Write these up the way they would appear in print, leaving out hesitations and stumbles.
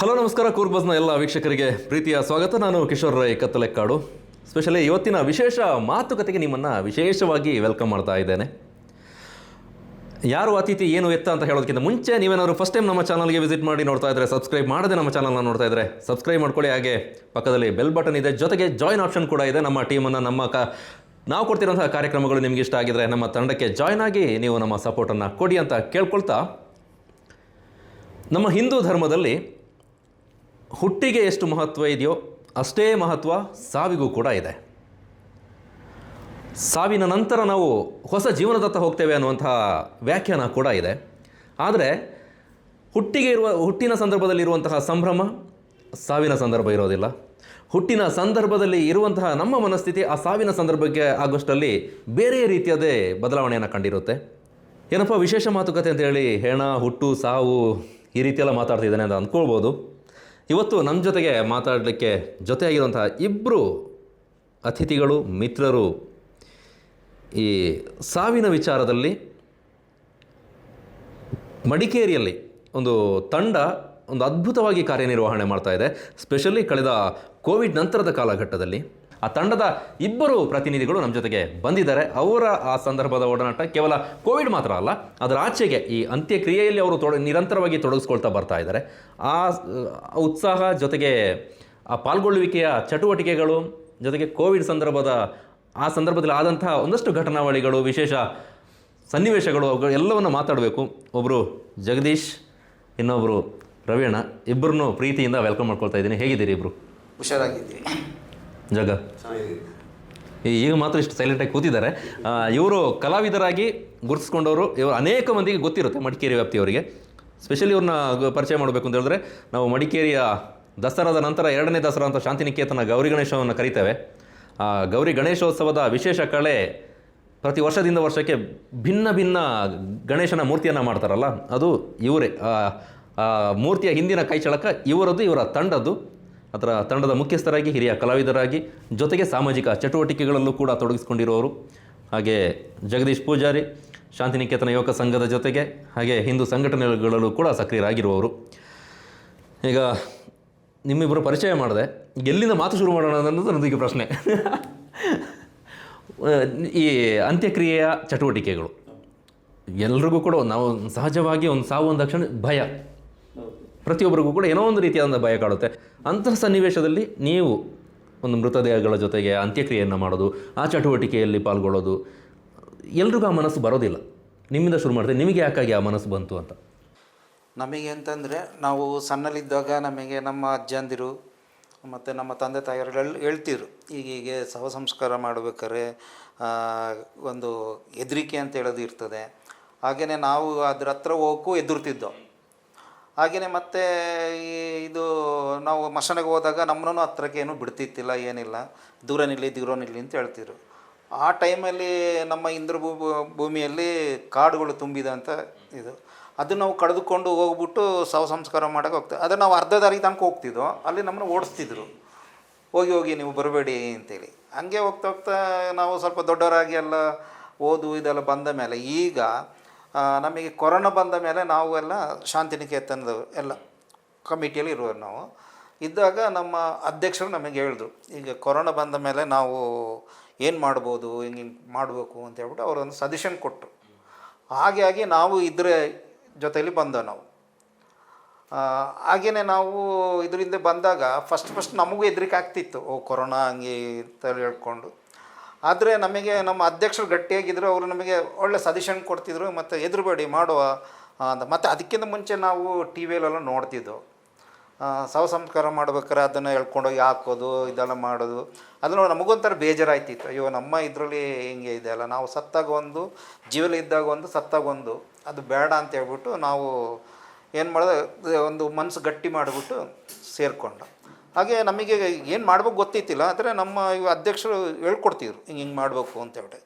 Hello ನಮಸ್ಕಾರ. ಕೂರ್ಬಸ್ನ ಎಲ್ಲ ವೀಕ್ಷಕರಿಗೆ ಪ್ರೀತಿಯ ಸ್ವಾಗತ. ನಾನು ಕಿಶೋರ್ ರೈ ಕತ್ತಲೆಕ್ಕಾಡು. ಸ್ಪೆಷಲಿ ಇವತ್ತಿನ ವಿಶೇಷ ಮಾತುಕತೆಗೆ ನಿಮ್ಮನ್ನು ವಿಶೇಷವಾಗಿ ವೆಲ್ಕಮ್ ಮಾಡ್ತಾ ಇದ್ದೇನೆ. ಯಾರು ಅತಿಥಿ ಏನು ಎತ್ತ ಅಂತ ಹೇಳೋದಕ್ಕಿಂತ ಮುಂಚೆ ನೀವೇನಾದ್ರು ಫಸ್ಟ್ ಟೈಮ್ ನಮ್ಮ ಚಾನಲ್ಗೆ ವಿಸಿಟ್ ಮಾಡಿ ನೋಡ್ತಾ ಇದ್ದರೆ, ಸಬ್ಸ್ಕ್ರೈಬ್ ಮಾಡದೆ ನಮ್ಮ ಚಾನಲ್ನ ನೋಡ್ತಾ ಇದ್ದರೆ ಸಬ್ಸ್ಕ್ರೈಬ್ ಮಾಡ್ಕೊಳ್ಳಿ. ಹಾಗೆ ಪಕ್ಕದಲ್ಲಿ ಬೆಲ್ ಬಟನ್ ಇದೆ, ಜೊತೆಗೆ ಜಾಯ್ನ್ ಆಪ್ಷನ್ ಕೂಡ ಇದೆ. ನಮ್ಮ ಟೀಮನ್ನು ನಾವು ಕೊಡ್ತಿರೋಂಥ ಕಾರ್ಯಕ್ರಮಗಳು ನಿಮ್ಗೆ ಇಷ್ಟ ಆಗಿದ್ರೆ ನಮ್ಮ ತಂಡಕ್ಕೆ ಜಾಯ್ನ್ ಆಗಿ ನೀವು ನಮ್ಮ ಸಪೋರ್ಟನ್ನು ಕೊಡಿ ಅಂತ ಕೇಳ್ಕೊಳ್ತಾ, ನಮ್ಮ ಹಿಂದೂ ಧರ್ಮದಲ್ಲಿ ಹುಟ್ಟಿಗೆ ಎಷ್ಟು ಮಹತ್ವ ಇದೆಯೋ ಅಷ್ಟೇ ಮಹತ್ವ ಸಾವಿಗೂ ಕೂಡ ಇದೆ. ಸಾವಿನ ನಂತರ ನಾವು ಹೊಸ ಜೀವನದತ್ತ ಹೋಗ್ತೇವೆ ಅನ್ನುವಂತಹ ವ್ಯಾಖ್ಯಾನ ಕೂಡ ಇದೆ. ಆದರೆ ಹುಟ್ಟಿನ ಸಂದರ್ಭದಲ್ಲಿರುವಂತಹ ಸಂಭ್ರಮ ಸಾವಿನ ಸಂದರ್ಭ ಇರೋದಿಲ್ಲ. ಹುಟ್ಟಿನ ಸಂದರ್ಭದಲ್ಲಿ ಇರುವಂತಹ ನಮ್ಮ ಮನಸ್ಥಿತಿ ಆ ಸಾವಿನ ಸಂದರ್ಭಕ್ಕೆ ಆಗೋಷ್ಟರಲ್ಲಿ ಬೇರೆ ರೀತಿಯದೇ ಬದಲಾವಣೆಯನ್ನು ಕಂಡಿರುತ್ತೆ. ಏನಪ್ಪ ವಿಶೇಷ ಮಾತುಕತೆ ಅಂತೇಳಿ ಹೆಣ, ಹುಟ್ಟು, ಸಾವು ಈ ರೀತಿಯೆಲ್ಲ ಮಾತಾಡ್ತಿದ್ದಾನೆ ಅಂತ ಅಂದ್ಕೊಳ್ಬೋದು. ಇವತ್ತು ನಮ್ಮ ಜೊತೆಗೆ ಮಾತಾಡಲಿಕ್ಕೆ ಜೊತೆಯಾಗಿರುವಂತಹ ಇಬ್ಬರು ಅತಿಥಿಗಳು, ಮಿತ್ರರು ಈ ಸಾವಿನ ವಿಚಾರದಲ್ಲಿ ಮಡಿಕೇರಿಯಲ್ಲಿ ಒಂದು ತಂಡ ಒಂದು ಅದ್ಭುತವಾಗಿ ಕಾರ್ಯನಿರ್ವಹಣೆ ಮಾಡ್ತಾ ಇದೆ. ಸ್ಪೆಷಲಿ ಕಳೆದ ಕೋವಿಡ್ ನಂತರದ ಕಾಲಘಟ್ಟದಲ್ಲಿ ಆ ತಂಡದ ಇಬ್ಬರು ಪ್ರತಿನಿಧಿಗಳು ನಮ್ಮ ಜೊತೆಗೆ ಬಂದಿದ್ದಾರೆ. ಅವರ ಆ ಸಂದರ್ಭದ ಒಡನಾಟ ಕೇವಲ ಕೋವಿಡ್ ಮಾತ್ರ ಅಲ್ಲ, ಅದರ ಆಚೆಗೆ ಈ ಅಂತ್ಯಕ್ರಿಯೆಯಲ್ಲಿ ಅವರು ನಿರಂತರವಾಗಿ ತೊಡಗಿಸ್ಕೊಳ್ತಾ ಬರ್ತಾ ಇದ್ದಾರೆ. ಆ ಉತ್ಸಾಹ ಜೊತೆಗೆ ಆ ಪಾಲ್ಗೊಳ್ಳುವಿಕೆಯ ಚಟುವಟಿಕೆಗಳು ಜೊತೆಗೆ ಕೋವಿಡ್ ಆ ಸಂದರ್ಭದಲ್ಲಿ ಆದಂತಹ ಒಂದಷ್ಟು ಘಟನಾವಳಿಗಳು, ವಿಶೇಷ ಸನ್ನಿವೇಶಗಳು, ಅವುಗಳು ಎಲ್ಲವನ್ನು ಮಾತಾಡಬೇಕು. ಒಬ್ಬರು ಜಗದೀಶ್, ಇನ್ನೊಬ್ಬರು ರವೀಣ. ಇಬ್ಬರನ್ನೂ ಪ್ರೀತಿಯಿಂದ ವೆಲ್ಕಮ್ ಮಾಡ್ಕೊಳ್ತಾ ಇದ್ದೀನಿ. ಹೇಗಿದ್ದೀರಿ ಇಬ್ಬರು? ಹುಷಾರಾಗಿದ್ದೀವಿ. ಜಗ ಈಗ ಮಾತ್ರ ಇಷ್ಟು ಸೈಲೆಂಟಾಗಿ ಕೂತಿದ್ದಾರೆ. ಇವರು ಕಲಾವಿದರಾಗಿ ಗುರುತಿಸ್ಕೊಂಡವರು. ಇವರು ಅನೇಕ ಮಂದಿಗೆ ಗೊತ್ತಿರುತ್ತೆ ಮಡಿಕೇರಿ ವ್ಯಾಪ್ತಿಯವರಿಗೆ. ಸ್ಪೆಷಲಿ ಇವ್ರನ್ನ ಪರಿಚಯ ಮಾಡಬೇಕು ಅಂತ ಹೇಳಿದ್ರೆ, ನಾವು ಮಡಿಕೇರಿಯ ದಸರಾದ ನಂತರ ಎರಡನೇ ದಸರಾ ಅಂತ ಶಾಂತಿನಿಕೇತನ ಗೌರಿ ಗಣೇಶವನ್ನು ಕರೀತೇವೆ. ಆ ಗೌರಿ ಗಣೇಶೋತ್ಸವದ ವಿಶೇಷ ಕಳೆ ಪ್ರತಿ ವರ್ಷದಿಂದ ವರ್ಷಕ್ಕೆ ಭಿನ್ನ ಭಿನ್ನ ಗಣೇಶನ ಮೂರ್ತಿಯನ್ನು ಮಾಡ್ತಾರಲ್ಲ, ಅದು ಇವರೇ. ಆ ಮೂರ್ತಿಯ ಹಿಂದಿನ ಕೈಚಳಕ ಇವರದ್ದು, ಇವರ ತಂಡದ್ದು. ಅದರ ತಂಡದ ಮುಖ್ಯಸ್ಥರಾಗಿ, ಹಿರಿಯ ಕಲಾವಿದರಾಗಿ, ಜೊತೆಗೆ ಸಾಮಾಜಿಕ ಚಟುವಟಿಕೆಗಳಲ್ಲೂ ಕೂಡ ತೊಡಗಿಸ್ಕೊಂಡಿರುವವರು. ಹಾಗೆ ಜಗದೀಶ್ ಪೂಜಾರಿ, ಶಾಂತಿನಿಕೇತನ ಯುವಕ ಸಂಘದ ಜೊತೆಗೆ ಹಾಗೆ ಹಿಂದೂ ಸಂಘಟನೆಗಳಲ್ಲೂ ಕೂಡ ಸಕ್ರಿಯರಾಗಿರುವವರು. ಈಗ ನಿಮ್ಮಿಬ್ಬರು ಪರಿಚಯ ಮಾಡಿದೆ, ಎಲ್ಲಿಂದ ಮಾತು ಶುರು ಮಾಡೋಣ ಅನ್ನೋದು ನನ್ನದೀಗ ಪ್ರಶ್ನೆ. ಈ ಅಂತ್ಯಕ್ರಿಯೆಯ ಚಟುವಟಿಕೆಗಳು ಎಲ್ರಿಗೂ ಕೂಡ ನಾವು ಸಹಜವಾಗಿ ಒಂದು ಸಾವು ಅಂದ ತಕ್ಷಣ ಭಯ, ಪ್ರತಿಯೊಬ್ಬರಿಗೂ ಕೂಡ ಏನೋ ಒಂದು ರೀತಿಯಾದ ಭಯ ಕಾಡುತ್ತೆ. ಅಂತಹ ಸನ್ನಿವೇಶದಲ್ಲಿ ನೀವು ಒಂದು ಮೃತದೇಹಗಳ ಜೊತೆಗೆ ಅಂತ್ಯಕ್ರಿಯೆಯನ್ನು ಮಾಡೋದು, ಆ ಚಟುವಟಿಕೆಯಲ್ಲಿ ಪಾಲ್ಗೊಳ್ಳೋದು, ಎಲ್ರಿಗೂ ಆ ಮನಸ್ಸು ಬರೋದಿಲ್ಲ. ನಿಮ್ಮಿಂದ ಶುರು ಮಾಡ್ತೀವಿ, ನಿಮಗೆ ಯಾಕಾಗಿ ಆ ಮನಸ್ಸು ಬಂತು ಅಂತ? ನಮಗೆ ಅಂತಂದರೆ, ನಾವು ಸಣ್ಣಲ್ಲಿದ್ದಾಗ ನಮಗೆ ನಮ್ಮ ಅಜ್ಜಂದಿರು ಮತ್ತು ನಮ್ಮ ತಂದೆ ತಾಯಿಯರೆಲ್ಲ ಹೇಳ್ತಿದ್ರು, ಹೀಗೆ ಶವ ಸಂಸ್ಕಾರ ಮಾಡಬೇಕಾದ್ರೆ ಒಂದು ಹೆದರಿಕೆ ಅಂತ ಹೇಳೋದು ಇರ್ತದೆ. ಹಾಗೆಯೇ ನಾವು ಅದ್ರ ಹತ್ರ ಹೋಗೋಕ್ಕೂ ಹೆದರ್ತಿದ್ದೋ. ಹಾಗೆಯೇ ಮತ್ತು ಇದು ನಾವು ಮಶಾನಗೆ ಹೋದಾಗ ನಮ್ಮನ್ನೂ ಹತ್ರಕ್ಕೆ ಏನೂ ಬಿಡ್ತಿತ್ತಿಲ್ಲ, ಏನಿಲ್ಲ, ದೂರ ನಿಲ್ಲಿ ಅಂತ ಹೇಳ್ತಿದ್ರು. ಆ ಟೈಮಲ್ಲಿ ನಮ್ಮ ಇಂದ್ರ ಭೂಮಿಯಲ್ಲಿ ಕಾಡುಗಳು ತುಂಬಿದಂಥ ಇದು, ಅದು ನಾವು ಕಳೆದುಕೊಂಡು ಹೋಗ್ಬಿಟ್ಟು ಶವ ಸಂಸ್ಕಾರ ಮಾಡೋಕೆ ಹೋಗ್ತೇವೆ. ಅದು ನಾವು ಅರ್ಧ ದಾರಿ ತನಕ ಹೋಗ್ತಿದ್ದೋ, ಅಲ್ಲಿ ನಮ್ಮನ್ನು ಓಡಿಸ್ತಿದ್ರು, ಹೋಗಿ ನೀವು ಬರಬೇಡಿ ಅಂತೇಳಿ. ಹಂಗೆ ಹೋಗ್ತಾ ಹೋಗ್ತಾ ನಾವು ಸ್ವಲ್ಪ ದೊಡ್ಡವರಾಗಿ ಎಲ್ಲ ಓದು ಇದೆಲ್ಲ ಬಂದ ಮೇಲೆ, ಈಗ ನಮಗೆ ಕೊರೋನಾ ಬಂದ ಮೇಲೆ ನಾವು ಎಲ್ಲ ಶಾಂತಿನಿಕೇತನದ ಎಲ್ಲ ಕಮಿಟಿಯಲ್ಲಿ ಇರುವರು. ನಾವು ಇದ್ದಾಗ ನಮ್ಮ ಅಧ್ಯಕ್ಷರು ನಮಗೆ ಹೇಳಿದ್ರು, ಈಗ ಕೊರೋನಾ ಬಂದ ಮೇಲೆ ನಾವು ಏನು ಮಾಡ್ಬೋದು, ಹಿಂಗೆ ಮಾಡಬೇಕು ಅಂತ ಹೇಳ್ಬಿಟ್ಟು ಅವರೊಂದು ಸಜೆಷನ್ ಕೊಟ್ಟರು. ಹಾಗಾಗಿ ನಾವು ಇದರ ಜೊತೆಯಲ್ಲಿ ಬಂದೋ ನಾವು. ಹಾಗೆಯೇ ನಾವು ಇದರಿಂದ ಬಂದಾಗ ಫಸ್ಟ್ ನಮಗೂ ಹೆದರಿಕೆ ಆಗ್ತಿತ್ತು, ಕೊರೋನಾ ಹಂಗೆ ಅಂತ ಹೇಳ್ಕೊಂಡು. ಆದರೆ ನಮಗೆ ನಮ್ಮ ಅಧ್ಯಕ್ಷರು ಗಟ್ಟಿಯಾಗಿದ್ದರು, ಅವರು ನಮಗೆ ಒಳ್ಳೆ ಸಜೆಷನ್ ಕೊಡ್ತಿದ್ರು, ಮತ್ತು ಹೆದರಬೇಡಿ ಮಾಡುವ ಅಂತ. ಮತ್ತು ಅದಕ್ಕಿಂತ ಮುಂಚೆ ನಾವು ಟಿ ವಿಯಲ್ಲೆಲ್ಲ ನೋಡ್ತಿದ್ದೆವು, ಶವ ಸಂಸ್ಕಾರ ಮಾಡ್ಬೇಕಾದ್ರೆ ಅದನ್ನು ಹೇಳ್ಕೊಂಡೋಗಿ ಹಾಕೋದು, ಇದೆಲ್ಲ ಮಾಡೋದು. ಅದನ್ನು ನಮಗೊಂಥರ ಬೇಜಾರಾಯ್ತಿತ್ತು, ಅಯ್ಯೋ ನಮ್ಮ ಇದರಲ್ಲಿ ಹಿಂಗೆ ಇದೆಯಲ್ಲ, ನಾವು ಸತ್ತಾಗ ಒಂದು, ಜೀವನ ಇದ್ದಾಗ ಒಂದು, ಸತ್ತಾಗ ಒಂದು, ಅದು ಬೇಡ ಅಂತ ಹೇಳ್ಬಿಟ್ಟು ನಾವು ಏನು ಮಾಡಿದೆ, ಒಂದು ಮನಸ್ಸು ಗಟ್ಟಿ ಮಾಡಿಬಿಟ್ಟು ಸೇರಿಕೊಂಡು. ಹಾಗೆ ನಮಗೆ ಏನು ಮಾಡ್ಬೇಕು ಗೊತ್ತಿತ್ತಿಲ್ಲ, ಆದರೆ ನಮ್ಮ ಅಧ್ಯಕ್ಷರು ಹೇಳ್ಕೊಡ್ತಿದ್ರು, ಹಿಂಗೆ ಮಾಡಬೇಕು ಅಂತ ಹೇಳ್ಬಿಟ್ಟು.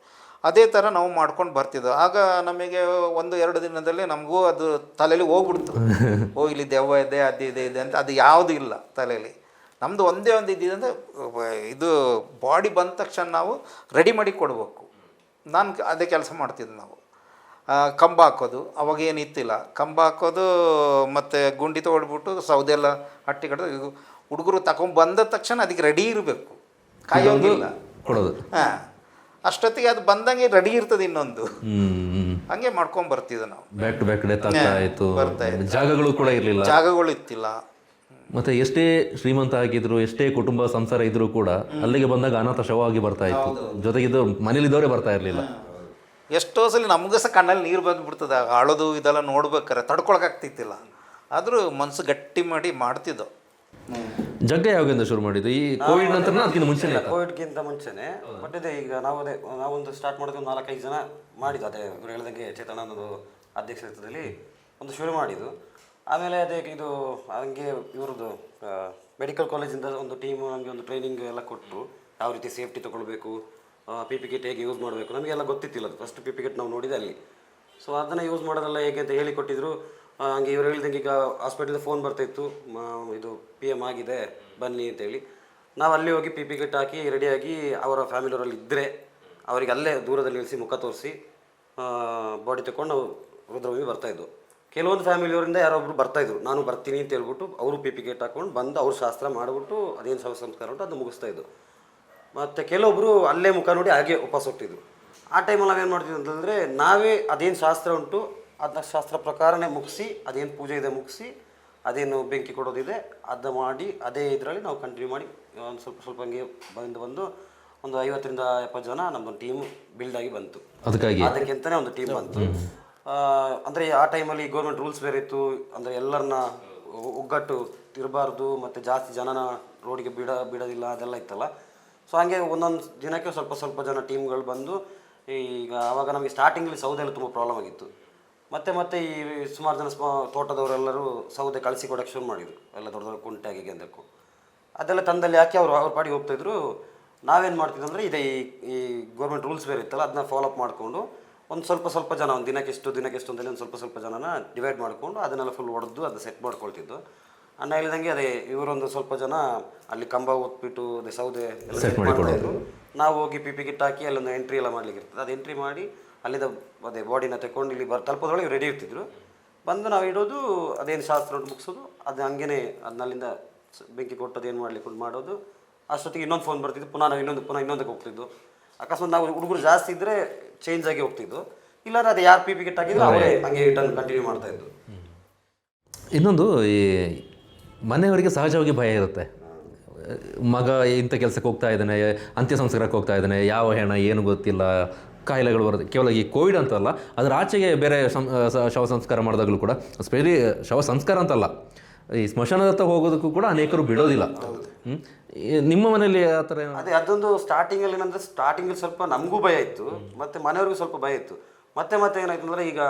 ಅದೇ ಥರ ನಾವು ಮಾಡ್ಕೊಂಡು ಬರ್ತಿದ್ದೋ. ಆಗ ನಮಗೆ 1-2 ದಿನದಲ್ಲಿ ನಮಗೂ ಅದು ತಲೆಯಲ್ಲಿ ಹೋಗ್ಬಿಡ್ತು, ಇಲ್ಲಿ ದೆವ್ವ ಇದೆ, ಇದೆ ಅಂತ. ಅದು ಯಾವುದೂ ಇಲ್ಲ ತಲೆಯಲ್ಲಿ. ನಮ್ಮದು ಒಂದೇ ಒಂದು ಇದ್ದಿದ್ದಂದರೆ, ಇದು ಬಾಡಿ ಬಂದ ತಕ್ಷಣ ನಾವು ರೆಡಿ ಮಾಡಿ ಕೊಡಬೇಕು. ನಾನು ಅದೇ ಕೆಲಸ ಮಾಡ್ತಿದ್ದೆ ನಾವು. ಕಂಬ ಹಾಕೋದು, ಅವಾಗ ಏನು ಇತ್ತಿಲ್ಲ, ಕಂಬ ಹಾಕೋದು ಮತ್ತು ಗುಂಡಿ ತೊಗೊಳ್ಬಿಟ್ಟು ಸೌದೆ ಎಲ್ಲ ಹಟ್ಟಿ ಕಟ್ಟೋದು. ಹುಡುಗರು ಬಂದ ತಕ್ಷಣ ಅದಕ್ಕೆ ರೆಡಿ ಇರಬೇಕು, ಕಾಯೋಂಗಿಲ್ಲ ಕೊಡೋದು. ಹಾಂ, ಅಷ್ಟೊತ್ತಿಗೆ ಅದು ಬಂದಂಗೆ ರೆಡಿ ಇರ್ತದೆ ಇನ್ನೊಂದು. ಹಂಗೆ ಮಾಡ್ಕೊಂಡು ಬರ್ತಿದ್ದೆ ನಾವು. ಬ್ಯಾಕ್ ಟು ಬ್ಯಾಕ್ ಡೆತ್ ಆಗ್ತಾ ಇತ್ತು, ಜಾಗಗಳು ಕೂಡ ಇರಲಿಲ್ಲ, ಜಾಗಗಳು ಇತ್ತಿಲ್ಲ. ಮತ್ತೆ ಎಷ್ಟೇ ಶ್ರೀಮಂತ ಆಗಿದ್ರು, ಎಷ್ಟೇ ಕುಟುಂಬ ಸಂಸಾರ ಇದ್ರೂ ಕೂಡ ಅಲ್ಲಿಗೆ ಬಂದಾಗ ಅನಾಥ ಶವವಾಗಿ ಬರ್ತಾ ಇತ್ತು. ಜೊತೆಗಿದ್ದು ಮನೇಲಿದ್ದವರೇ ಬರ್ತಾ ಇರಲಿಲ್ಲ. ಎಷ್ಟೋ ಸಲ ನಮಗೂ ಸಹ ಕಣ್ಣಲ್ಲಿ ನೀರು ಬಂದುಬಿಡ್ತದೆ, ಅಳೋದು ಇದೆಲ್ಲ ನೋಡ್ಬೇಕಾರೆ ತಡ್ಕೊಳಕ್ಕಾಗ್ತಿತ್ತಿಲ್ಲ. ಆದರೂ ಮನಸ್ಸು ಗಟ್ಟಿ ಮಾಡಿ ಮಾಡ್ತಿದ್ದೋ. ಜಗ್ಗ ಯಾವಾಗಿಂದ ಶುರು ಮಾಡಿದ್ದು? ಈ ಕೋವಿಡ್ ನಂತರ ಅದಕ್ಕಿಂತ ಮುಂಚೆನೇ? ಕೋವಿಡ್ಗಿಂತ ಮುಂಚೆನೆ. ಬಟ್ ಇದೆ ಈಗ ನಾವೊಂದು ಸ್ಟಾರ್ಟ್ ಮಾಡಿದ್ವಿ, 4-5 ಜನ ಮಾಡಿದ್ದು. ಅದೇ ಇವರು ಹೇಳಿದಂಗೆ ಚೇತನನದು ಅಧ್ಯಕ್ಷತೆಯಲ್ಲಿ ಒಂದು ಶುರು ಮಾಡಿದ್ದು. ಆಮೇಲೆ ಅದೇ ಇದು ಹಂಗೆ ಇವ್ರದ್ದು ಮೆಡಿಕಲ್ ಕಾಲೇಜಿಂದ ಒಂದು ಟೀಮು ನಮಗೆ ಒಂದು ಟ್ರೈನಿಂಗ್ ಎಲ್ಲ ಕೊಟ್ಟರು, ಯಾವ ರೀತಿ ಸೇಫ್ಟಿ ತೊಗೊಳ್ಬೇಕು, ಪಿ ಪಿ ಕಿಟ್ ಹೇಗೆ ಯೂಸ್ ಮಾಡಬೇಕು. ನಮಗೆಲ್ಲ ಗೊತ್ತಿತ್ತಿಲ್ಲ ಅದು. ಫಸ್ಟ್ ಪಿ ಪಿ ಕಿಟ್ ನಾವು ನೋಡಿದೆ ಅಲ್ಲಿ. ಸೊ ಅದನ್ನು ಯೂಸ್ ಮಾಡೋದೆಲ್ಲ ಹೇಗೆ ಅಂತ ಹೇಳಿಕೊಟ್ಟಿದ್ರು. ಹಂಗೆ ಇವ್ರು ಹೇಳಿದಂಗೆ ಈಗ ಹಾಸ್ಪಿಟಲ್ ಫೋನ್ ಬರ್ತಾಯಿತ್ತು, ಇದು PM ಆಗಿದೆ ಬನ್ನಿ ಅಂತೇಳಿ. ನಾವು ಅಲ್ಲಿ ಹೋಗಿ ಪಿ ಪಿ ಕಿಟ್ ಹಾಕಿ ರೆಡಿಯಾಗಿ ಅವರ ಫ್ಯಾಮಿಲಿಯವರಲ್ಲಿ ಇದ್ದರೆ ಅವರಿಗೆ ಅಲ್ಲೇ ದೂರದಲ್ಲಿ ನಿಲ್ಲಿಸಿ ಮುಖ ತೋರಿಸಿ ಬಾಡಿ ತಗೊಂಡು ನಾವು ರುದ್ರಭೂಮಿ ಬರ್ತಾಯಿದ್ದು. ಕೆಲವೊಂದು ಫ್ಯಾಮಿಲಿಯವರಿಂದ ಯಾರೊಬ್ಬರು ಬರ್ತಾಯಿದ್ರು, ನಾನು ಬರ್ತೀನಿ ಅಂತ ಹೇಳ್ಬಿಟ್ಟು ಅವರು ಪಿ ಪಿ ಕಿಟ್ ಹಾಕ್ಕೊಂಡು ಬಂದು ಅವ್ರ ಶಾಸ್ತ್ರ ಮಾಡಿಬಿಟ್ಟು ಅದೇನು ಶವ ಸಂಸ್ಕಾರ ಉಂಟು ಅದು ಮುಗಿಸ್ತಾಯಿದ್ದು. ಮತ್ತು ಕೆಲವೊಬ್ಬರು ಅಲ್ಲೇ ಮುಖ ನೋಡಿ ಹಾಗೆ ವಾಪಸ್ ಹೋಗ್ತಿದ್ರು. ಆ ಟೈಮಲ್ಲಿ ನಾವೇನು ಮಾಡ್ತಿದ್ವಿ ಅಂತಂದರೆ, ನಾವೇ ಅದೇನು ಶಾಸ್ತ್ರ ಉಂಟು ಅದನ್ನ ಶಾಸ್ತ್ರ ಪ್ರಕಾರನೇ ಮುಗಿಸಿ, ಅದೇನು ಪೂಜೆ ಇದೆ ಮುಗಿಸಿ, ಅದೇನು ಬೆಂಕಿ ಕೊಡೋದಿದೆ ಅದು ಮಾಡಿ ಅದೇ ಇದರಲ್ಲಿ ನಾವು ಕಂಟಿನ್ಯೂ ಮಾಡಿ ಒಂದು ಸ್ವಲ್ಪ ಹಂಗೆ ಬಂದು ಒಂದು 50-70 ಜನ ನಮ್ಮದೊಂದು ಟೀಮ್ ಬಿಲ್ಡ್ ಆಗಿ ಬಂತು. ಅದಕ್ಕಿಂತಲೇ ಒಂದು ಟೀಮ್ ಬಂತು. ಅಂದರೆ ಆ ಟೈಮಲ್ಲಿ ಗೌರ್ಮೆಂಟ್ ರೂಲ್ಸ್ ಬೇರೆ ಇತ್ತು. ಅಂದರೆ ಎಲ್ಲರನ್ನ ಒಗ್ಗಟ್ಟು ಇರಬಾರ್ದು, ಮತ್ತು ಜಾಸ್ತಿ ಜನನ ರೋಡಿಗೆ ಬಿಡೋದಿಲ್ಲ, ಅದೆಲ್ಲ ಇತ್ತಲ್ಲ. ಸೊ ಹಾಗೆ ಒಂದೊಂದು ದಿನಕ್ಕೆ ಸ್ವಲ್ಪ ಜನ ಟೀಮ್ಗಳು ಬಂದು, ಈಗ ಆವಾಗ ನಮಗೆ ಸ್ಟಾರ್ಟಿಂಗಲ್ಲಿ ಸೌದೆ ಎಲ್ಲ ತುಂಬ ಪ್ರಾಬ್ಲಮ್ ಆಗಿತ್ತು. ಮತ್ತೆ ಈ ಸುಮಾರು ಜನ ತೋಟದವರೆಲ್ಲರೂ ಸೌದೆ ಕಳಿಸಿ ಕೊಡೋಕ್ಕೆ ಶುರು ಮಾಡಿದರು, ಎಲ್ಲ ದೊಡ್ಡ ದೊಡ್ಡ ಕುಂಟಾಗಿ ಅಂತಕ್ಕೂ ಅದೆಲ್ಲ ತಂದಲ್ಲಿ ಹಾಕಿ ಅವ್ರ ಪಾಡಿಗೆ ಹೋಗ್ತಾಯಿದ್ರು. ನಾವೇನು ಮಾಡ್ತಿದ್ವಿ ಅಂದರೆ, ಇದೇ ಈ ಗೌರ್ಮೆಂಟ್ ರೂಲ್ಸ್ ಬೇರೆ ಇತ್ತಲ್ಲ, ಅದನ್ನ ಫಾಲೋಅಪ್ ಮಾಡಿಕೊಂಡು ಒಂದು ಸ್ವಲ್ಪ ಜನ, ಒಂದು ದಿನಕ್ಕೆಷ್ಟು ಅಂತೇಳಿ ಒಂದು ಸ್ವಲ್ಪ ಜನನ ಡಿವೈಡ್ ಮಾಡಿಕೊಂಡು ಅದನ್ನೆಲ್ಲ ಫುಲ್ ಹೊಡೆದು ಅದು ಸೆಟ್ ಮಾಡ್ಕೊಳ್ತಿದ್ದು. ಅಣ್ಣ ಹೇಳಿದಂಗೆ ಅದೇ ಇವರೊಂದು ಸ್ವಲ್ಪ ಜನ ಅಲ್ಲಿ ಕಂಬ ಹೊತ್ಬಿಟ್ಟು ಅದೇ ಸೌದೆ ಎಲ್ಲ ಸೆಟ್ ಮಾಡ್ತಾಯಿದ್ರು. ನಾವು ಹೋಗಿ ಪಿ ಪಿ ಕಿಟ್ ಹಾಕಿ ಅಲ್ಲೊಂದು ಎಂಟ್ರಿ ಎಲ್ಲ ಮಾಡ್ಲಿಕ್ಕೆ ಇರ್ತದೆ, ಅದು ಎಂಟ್ರಿ ಮಾಡಿ ಅಲ್ಲಿಂದ ಅದೇ ಬಾಡಿನ ತಗೊಂಡು ಇಲ್ಲಿ ತಲುಪೋದ್ರೊಳಗೆ ರೆಡಿ ಇರ್ತಿದ್ರು. ಬಂದು ನಾವು ಇಡೋದು, ಅದೇನು ಶಾಸ್ತ್ರ ಮುಗಿಸೋದು, ಅದು ಹಂಗೇ ಅದನ್ನಲ್ಲಿಂದ ಬೆಂಕಿ ಕೊಟ್ಟದು ಏನು ಮಾಡ್ಲಿಕ್ಕೆ ಮಾಡೋದು. ಅಷ್ಟೊತ್ತಿಗೆ ಇನ್ನೊಂದು ಫೋನ್ ಬರ್ತಿದ್ದು, ಪುನಃ ಇನ್ನೊಂದಕ್ಕೆ ಹೋಗ್ತಿದ್ದು. ಅಕಸ್ಮಾತ್ ನಾವು ಹುಡುಗರು ಜಾಸ್ತಿ ಇದ್ದರೆ ಚೇಂಜ್ ಆಗಿ ಹೋಗ್ತಿದ್ದು, ಇಲ್ಲಾಂದ್ರೆ ಅದು ಯಾರು ಪಿ ಪಿ ಕಿಟ್ ಹಾಕಿದ್ರು ಅವರೇ ಹಂಗೆ ರಿಟರ್ನ್ ಕಂಟಿನ್ಯೂ ಮಾಡ್ತಾಯಿದ್ದು. ಇನ್ನೊಂದು, ಈ ಮನೆಯವರಿಗೆ ಸಹಜವಾಗಿ ಭಯ ಇರುತ್ತೆ. ಮಗ ಇಂಥ ಕೆಲಸಕ್ಕೆ ಹೋಗ್ತಾ ಇದ್ದಾನೆ, ಅಂತ್ಯ ಸಂಸ್ಕಾರಕ್ಕೆ ಹೋಗ್ತಾ ಇದ್ದಾನೆ, ಯಾವ ಹೆಣ ಏನು ಗೊತ್ತಿಲ್ಲ, ಕಾಯಿಲೆಗಳು ಬರುತ್ತೆ. ಕೇವಲ ಈ ಕೋವಿಡ್ ಅಂತಲ್ಲ, ಅದರ ಆಚೆಗೆ ಬೇರೆ ಶವ ಸಂಸ್ಕಾರ ಮಾಡಿದಾಗಲೂ ಕೂಡ, ಸ್ಪೆಷಲಿ ಶವ ಸಂಸ್ಕಾರ ಅಂತಲ್ಲ, ಈ ಸ್ಮಶಾನದತ್ತ ಹೋಗೋದಕ್ಕೂ ಕೂಡ ಅನೇಕರು ಬಿಡೋದಿಲ್ಲ. ನಿಮ್ಮ ಮನೇಲಿ ಆ ಥರ? ಅದೇ ಅದೊಂದು ಸ್ಟಾರ್ಟಿಂಗಲ್ಲಿ ಏನಂದರೆ, ಸ್ಟಾರ್ಟಿಂಗಲ್ಲಿ ಸ್ವಲ್ಪ ನಮಗೂ ಭಯ ಇತ್ತು, ಮತ್ತು ಮನೆಯವ್ರಿಗೂ ಸ್ವಲ್ಪ ಭಯ ಇತ್ತು. ಮತ್ತೆ ಏನಾಯ್ತು ಅಂದರೆ, ಈಗ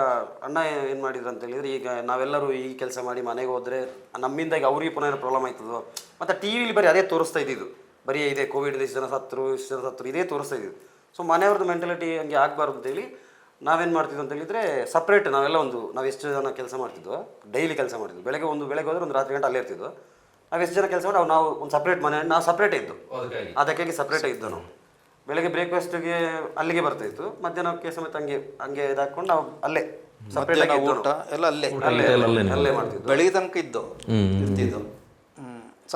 ಅಣ್ಣ ಏನು ಮಾಡಿದ್ರು ಅಂತ ಹೇಳಿದರೆ, ಈಗ ನಾವೆಲ್ಲರೂ ಈ ಕೆಲಸ ಮಾಡಿ ಮನೆಗೆ ಹೋದರೆ ನಮ್ಮಿಂದ ಈಗ ಅವ್ರಿಗೆ ಪುನಃ ಏನೋ ಪ್ರಾಬ್ಲಮ್ ಆಯ್ತದೋ. ಮತ್ತು ಟಿ ವಿಲಿ ಬರೀ ಅದೇ ತೋರಿಸ್ತಾ ಇದ್ದಿದ್ದು, ಬರೀ ಇದೆ ಕೋವಿಡ್ ಇಷ್ಟು ಜನ ಸತ್ತರು ಇದೇ ತೋರಿಸ್ತಾ ಇದ್ದಿದ್ದು. ಸೊ ಮನೆಯವ್ರದ್ದು ಮೆಂಟಾಲಿಟಿ ಹಂಗೆ ಆಗಬಾರ್ದು ಅಂತೇಳಿ ನಾವೇನು ಮಾಡ್ತಿದ್ವಿ ಅಂತ ಹೇಳಿದರೆ, ಸಪ್ರೇಟ್ ನಾವು ಎಷ್ಟು ಜನ ಕೆಲಸ ಮಾಡ್ತಿದ್ವೋ, ಡೈಲಿ ಕೆಲಸ ಮಾಡ್ತಿದ್ವಿ. ಬೆಳಗ್ಗೆ ಹೋದ್ರೆ ಒಂದು ರಾತ್ರಿ ಗಂಟೆ ಅಲ್ಲೇ ಇರ್ತಿದ್ವು. ನಾವು ಎಷ್ಟು ಜನ ಕೆಲಸ ಮಾಡಿ ನಾವು ಒಂದು ಸಪ್ರೇಟ್ ಮನೆ, ನಾವು ಸಪ್ರೇಟೇ ಇದ್ದು, ಅದಕ್ಕಾಗಿ ಸಪ್ರೇಟೇ ಇದ್ದು. ನಾವು ಬೆಳಗ್ಗೆ ಬ್ರೇಕ್ಫಾಸ್ಟಿಗೆ ಅಲ್ಲಿಗೆ ಬರ್ತಾಯಿತ್ತು, ಮಧ್ಯಾಹ್ನಕ್ಕೆ ಸಮೇತ ಹಂಗೆ ಇದಾಕೊಂಡು ನಾವು ಅಲ್ಲೇ ಸಪ್ರೇಟ್ ಊಟ ಎಲ್ಲ ಅಲ್ಲೇ ಮಾಡ್ತಿದ್ವಿ. ಬೆಳಿಗ್ಗೆ ತನಕ ಇರ್ತಿದ್ದು.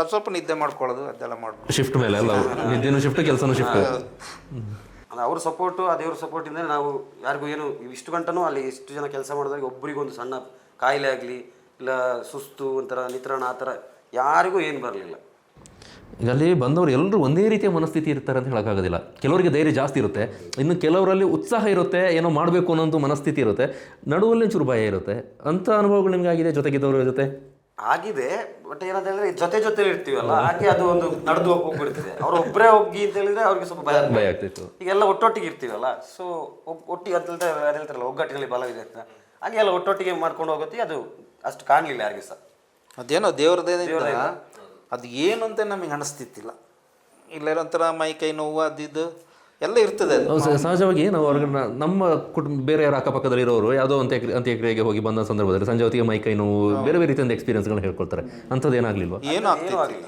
ಸ್ವಲ್ಪ ನಿದ್ದೆ ಮಾಡ್ಕೊಳ್ಳೋದು ಅದೆಲ್ಲ ಮಾಡ್ಕೊಂಡು ಶಿಫ್ಟ್ ಮೇಲೆ ಅಲ್ಲ, ನಿದ್ದೆನೂ ಶಿಫ್ಟ್, ಕೆಲಸನೂ ಶಿಫ್ಟ್. ಅವ್ರ ಸಪೋರ್ಟು, ಆ ದೇವ್ರ ಸಪೋರ್ಟಿಂದ ನಾವು ಯಾರಿಗೂ ಏನು ಇಷ್ಟು ಗಂಟನೂ ಅಲ್ಲಿ ಇಷ್ಟು ಜನ ಕೆಲಸ ಮಾಡಿದಾಗ ಒಬ್ಬರಿಗೊಂದು ಸಣ್ಣ ಕಾಯಿಲೆ ಆಗಲಿ, ಇಲ್ಲ ಸುಸ್ತು, ಒಂಥರ ನಿತ್ರಣ, ಆ ಥರ ಯಾರಿಗೂ ಏನು ಬರಲಿಲ್ಲ. ಈಗ ಅಲ್ಲಿ ಬಂದವರು ಎಲ್ಲರೂ ಒಂದೇ ರೀತಿಯ ಮನಸ್ಥಿತಿ ಇರ್ತಾರೆ ಅಂತ ಹೇಳೋಕ್ಕಾಗೋದಿಲ್ಲ. ಕೆಲವರಿಗೆ ಧೈರ್ಯ ಜಾಸ್ತಿ ಇರುತ್ತೆ, ಇನ್ನು ಕೆಲವರಲ್ಲಿ ಉತ್ಸಾಹ ಇರುತ್ತೆ, ಏನೋ ಮಾಡಬೇಕು ಅನ್ನೋಂಥ ಮನಸ್ಥಿತಿ ಇರುತ್ತೆ, ನಡುವಲ್ಲಿ ಚೂರು ಭಯ ಇರುತ್ತೆ. ಅಂಥ ಅನುಭವಗಳು ನಿಮಗೆ ಆಗಿದೆ ಜೊತೆಗಿದ್ದವ್ರ ಜೊತೆ? ಆಗಿದೆ. ಬಟ್ ಏನಂತ ಹೇಳಿದ್ರೆ, ಜೊತೆ ಇರ್ತೀವಲ್ಲ, ಹಾಗೆ ಅದು ಒಂದು ನಡೆದು ಹೋಗ್ಬಿಡ್ತಿದೆ. ಅವ್ರು ಒಬ್ಬರೇ ಹೋಗಿ ಅಂತ ಹೇಳಿದ್ರೆ ಅವ್ರಿಗೆ ಸ್ವಲ್ಪ ಭಯ ಆಗ್ತಿತ್ತು. ಈಗೆಲ್ಲ ಒಟ್ಟೊಟ್ಟಿಗೆ ಇರ್ತೀವಲ್ಲ, ಸೊ ಒಟ್ಟಿಗೆ ಅಂತ ಹೇಳ್ತಾರಲ್ಲ, ಒಗ್ಗಟ್ಟಿನಲ್ಲಿ ಬಲವಿದೆ ಅಂತ, ಹಾಗೆ ಎಲ್ಲ ಒಟ್ಟೊಟ್ಟಿಗೆ ಮಾಡ್ಕೊಂಡು ಹೋಗುತ್ತೆ. ಅದು ಅಷ್ಟು ಕಾಣಲಿಲ್ಲ ಯಾರಿಗೂ ಸಹ. ಅದೇನೋ ದೇವ್ರದೇ, ಅದು ಏನು ಅಂತ ನಮಗೆ ಅನಿಸ್ತಿತ್ತಿಲ್ಲ. ಇಲ್ಲ ಒಂಥರ ಮೈ ಕೈ ನೋವು ಅದಿದ್ದು ಎಲ್ಲ ಇರ್ತದೆ. ಸಹಜವಾಗಿ ನಾವು ಹೊರಗಡೆ ನಮ್ಮ ಕುಟುಂಬ ಬೇರೆ ಯಾರು ಅಕ್ಕಪಕ್ಕದಲ್ಲಿರೋರು ಯಾವುದೋ ಅಂತ್ಯಕ್ರಿಯೆಗೆ ಹೋಗಿ ಬಂದ ಸಂದರ್ಭದಲ್ಲಿ ಸಂಜೆ ಹೊತ್ತಿಗೆ ಮೈ ಕೈ ನೋವು, ಬೇರೆ ರೀತಿಯಿಂದ ಎಕ್ಸ್ಪೀರಿಯನ್ಸ್ಗಳನ್ನ ಹೇಳ್ಕೊಳ್ತಾರೆ. ಅಂಥದ್ದು ಏನಾಗಲಿಲ್ವ? ಏನೂ ಆಗಲಿಲ್ಲ.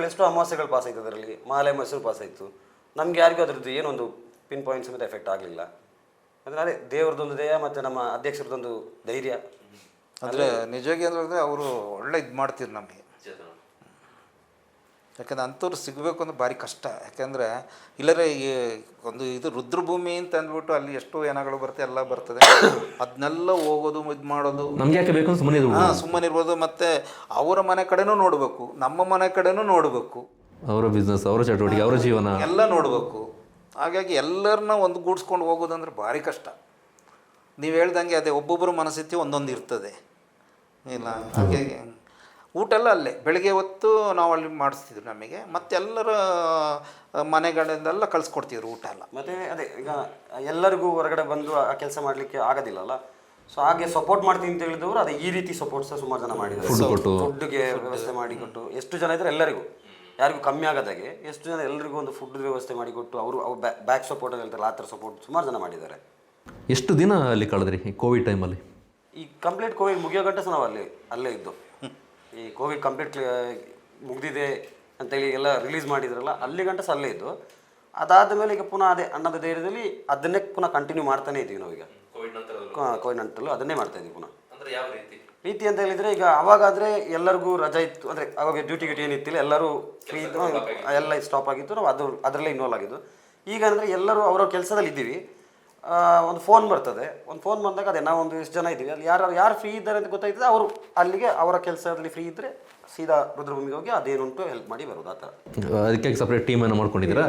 ಎಷ್ಟೋ ಅಮಾವಾಸ್ಯೆಗಳು ಪಾಸ್ ಆಯ್ತು, ಅದರಲ್ಲಿ ಮಾಲೆ ಮೈಸೂರು ಪಾಸ್ ಆಯಿತು. ನಮ್ಗೆ ಯಾರಿಗೂ ಅದ್ರದ್ದು ಏನೊಂದು ಪಿನ್ ಪಾಯಿಂಟ್ ಸಮೇತ ಎಫೆಕ್ಟ್ ಆಗಲಿಲ್ಲ. ಅಂದರೆ ಅದೇ ದೇವ್ರದ್ದೊಂದು ದಯ ಮತ್ತು ನಮ್ಮ ಅಧ್ಯಕ್ಷರದೊಂದು ಧೈರ್ಯ. ಅಂದರೆ ನಿಜವಾಗಿ ಅಂದರೆ ಅವರು ಒಳ್ಳೆ ಇದು ಮಾಡ್ತೀರಿ ನಮಗೆ. ಯಾಕಂದ್ರೆ ಅಂಥವ್ರು ಸಿಗಬೇಕು ಅಂದ್ರೆ ಭಾರಿ ಕಷ್ಟ. ಯಾಕೆಂದರೆ ಇಲ್ಲರೆ ಈ ಒಂದು ಇದು ರುದ್ರಭೂಮಿ ಅಂತ ಅಂದ್ಬಿಟ್ಟು ಅಲ್ಲಿ ಎಷ್ಟೋ ಏನಗಳು ಬರುತ್ತೆ, ಎಲ್ಲ ಬರ್ತದೆ, ಅದನ್ನೆಲ್ಲ ಹೋಗೋದು ಇದು ಮಾಡೋದು ನಮ್ಗೆ ಯಾಕೆ ಬೇಕು ಅಂತ ಸುಮ್ಮನೆ ಸುಮ್ಮನೆ ಇರ್ಬೋದು. ಮತ್ತು ಅವರ ಮನೆ ಕಡೆನೂ ನೋಡಬೇಕು, ನಮ್ಮ ಮನೆ ಕಡೆನೂ ನೋಡಬೇಕು, ಅವರ ಬಿಸ್ನೆಸ್, ಅವರ ಚಟುವಟಿಕೆ, ಅವರ ಜೀವನ ಎಲ್ಲ ನೋಡಬೇಕು. ಹಾಗಾಗಿ ಎಲ್ಲರನ್ನ ಒಂದು ಗೂಡಿಸ್ಕೊಂಡು ಹೋಗೋದಂದ್ರೆ ಭಾರಿ ಕಷ್ಟ. ನೀವು ಹೇಳ್ದಂಗೆ ಅದೇ ಒಬ್ಬೊಬ್ಬರು ಮನಸ್ಥಿತಿ ಒಂದೊಂದು ಇರ್ತದೆ ಇಲ್ಲ. ಹಾಗಾಗಿ ಊಟ ಎಲ್ಲ ಅಲ್ಲೇ ಬೆಳಗ್ಗೆ ಹೊತ್ತು ನಾವು ಅಲ್ಲಿ ಮಾಡಿಸ್ತಿದ್ರು ನಮಗೆ, ಮತ್ತೆಲ್ಲರ ಮನೆಗಳಿಂದೆಲ್ಲ ಕಳಿಸ್ಕೊಡ್ತಿದ್ರು ಊಟ ಎಲ್ಲ. ಮತ್ತು ಅದೇ ಈಗ ಎಲ್ಲರಿಗೂ ಹೊರಗಡೆ ಬಂದು ಆ ಕೆಲಸ ಮಾಡಲಿಕ್ಕೆ ಆಗೋದಿಲ್ಲಲ್ಲ. ಸೊ ಹಾಗೆ ಸಪೋರ್ಟ್ ಮಾಡ್ತೀನಿ ಅಂತ ಹೇಳಿದವರು ಅದೇ ಈ ರೀತಿ ಸಪೋರ್ಟ್ ಸಹ ಸುಮಾರು ಜನ ಮಾಡಿದ್ದಾರೆ. ಫುಡ್ಗೆ ವ್ಯವಸ್ಥೆ ಮಾಡಿಕೊಟ್ಟು, ಎಷ್ಟು ಜನ ಇದ್ದಾರೆ ಎಲ್ಲರಿಗೂ, ಯಾರಿಗೂ ಕಮ್ಮಿ ಆಗೋದಾಗೆ ಎಷ್ಟು ಜನ ಎಲ್ಲರಿಗೂ ಒಂದು ಫುಡ್ ವ್ಯವಸ್ಥೆ ಮಾಡಿಕೊಟ್ಟು ಅವರು ಬ್ಯಾಕ್ ಸಪೋರ್ಟ್ ಅಂತ ಹೇಳ್ತಾರೆ, ಆ ಥರ ಸಪೋರ್ಟ್ ಸುಮಾರು ಜನ ಮಾಡಿದ್ದಾರೆ. ಎಷ್ಟು ದಿನ ಅಲ್ಲಿ ಕಳೆದ್ರಿ ಈ ಕೋವಿಡ್ ಟೈಮಲ್ಲಿ? ಈ ಕಂಪ್ಲೀಟ್ ಕೋವಿಡ್ ಮುಗಿಯೋ ಗಂಟೆ ಸಹ ನಾವು ಅಲ್ಲೇ ಇದ್ದು. ಈ ಕೋವಿಡ್ ಕಂಪ್ಲೀಟ್ ಮುಗಿದಿದೆ ಅಂತೇಳಿ ಎಲ್ಲ ರಿಲೀಸ್ ಮಾಡಿದ್ರಲ್ಲ, ಅಲ್ಲಿ ಗಂಟೆ ಸಹ ಅಲ್ಲೇ ಇದ್ದು. ಅದಾದ ಮೇಲೆ ಈಗ ಪುನಃ ಅದೇ ಅನ್ನದ ಧೈರ್ಯದಲ್ಲಿ ಅದನ್ನೇ ಪುನಃ ಕಂಟಿನ್ಯೂ ಮಾಡ್ತಾನೆ ಇದ್ದೀವಿ ನಾವೀಗ. ಕೋವಿಡ್ ನಂತರಲ್ಲೂ ಅದನ್ನೇ ಮಾಡ್ತಾ ಇದ್ದೀವಿ ಪುನಃ. ರೀತಿ ಅಂತ ಹೇಳಿದರೆ ಈಗ ಅವಾಗಾದರೆ ಎಲ್ಲರಿಗೂ ರಜಾ ಇತ್ತು, ಅಂದರೆ ಅವಾಗ ಡ್ಯೂಟಿ ಏನಿತ್ತಿಲ್ಲ, ಎಲ್ಲರೂ ಫ್ರೀ ಇದ್ದು, ಎಲ್ಲ ಸ್ಟಾಪ್ ಆಗಿತ್ತು, ನಾವು ಅದರಲ್ಲೇ ಇನ್ವಾಲ್ವ್ ಆಗಿದ್ದು. ಈಗ ಅಂದರೆ ಎಲ್ಲರೂ ಅವರ ಕೆಲಸದಲ್ಲಿ ಇದ್ದೀವಿ. ಒಂದು ಫೋನ್ ಬರ್ತದೆ, ಒಂದು ಫೋನ್ ಬಂದಾಗ ಅದೇ ನಾವು ಒಂದು ಎಷ್ಟು ಜನ ಇದ್ದೀವಿ ಅಲ್ಲಿ ಯಾರು ಫ್ರೀ ಇದ್ದಾರೆ ಅಂತ ಗೊತ್ತಾಯ್ತದೆ, ಅವರು ಅಲ್ಲಿಗೆ ಅವರ ಕೆಲಸದಲ್ಲಿ ಫ್ರೀ ಇದ್ದರೆ ಸೀದಾ ರುದ್ರಭೂಮಿಗೆ ಹೋಗಿ ಅದೇನುಂಟು ಹೆಲ್ಪ್ ಮಾಡಿ ಬರೋದು. ಆ ಥರ ಅದಕ್ಕೆ ಸಪ್ರೇಟ್ ಟೀಮ್ ಅನ್ನು ಮಾಡ್ಕೊಂಡಿದ್ದೀರಾ?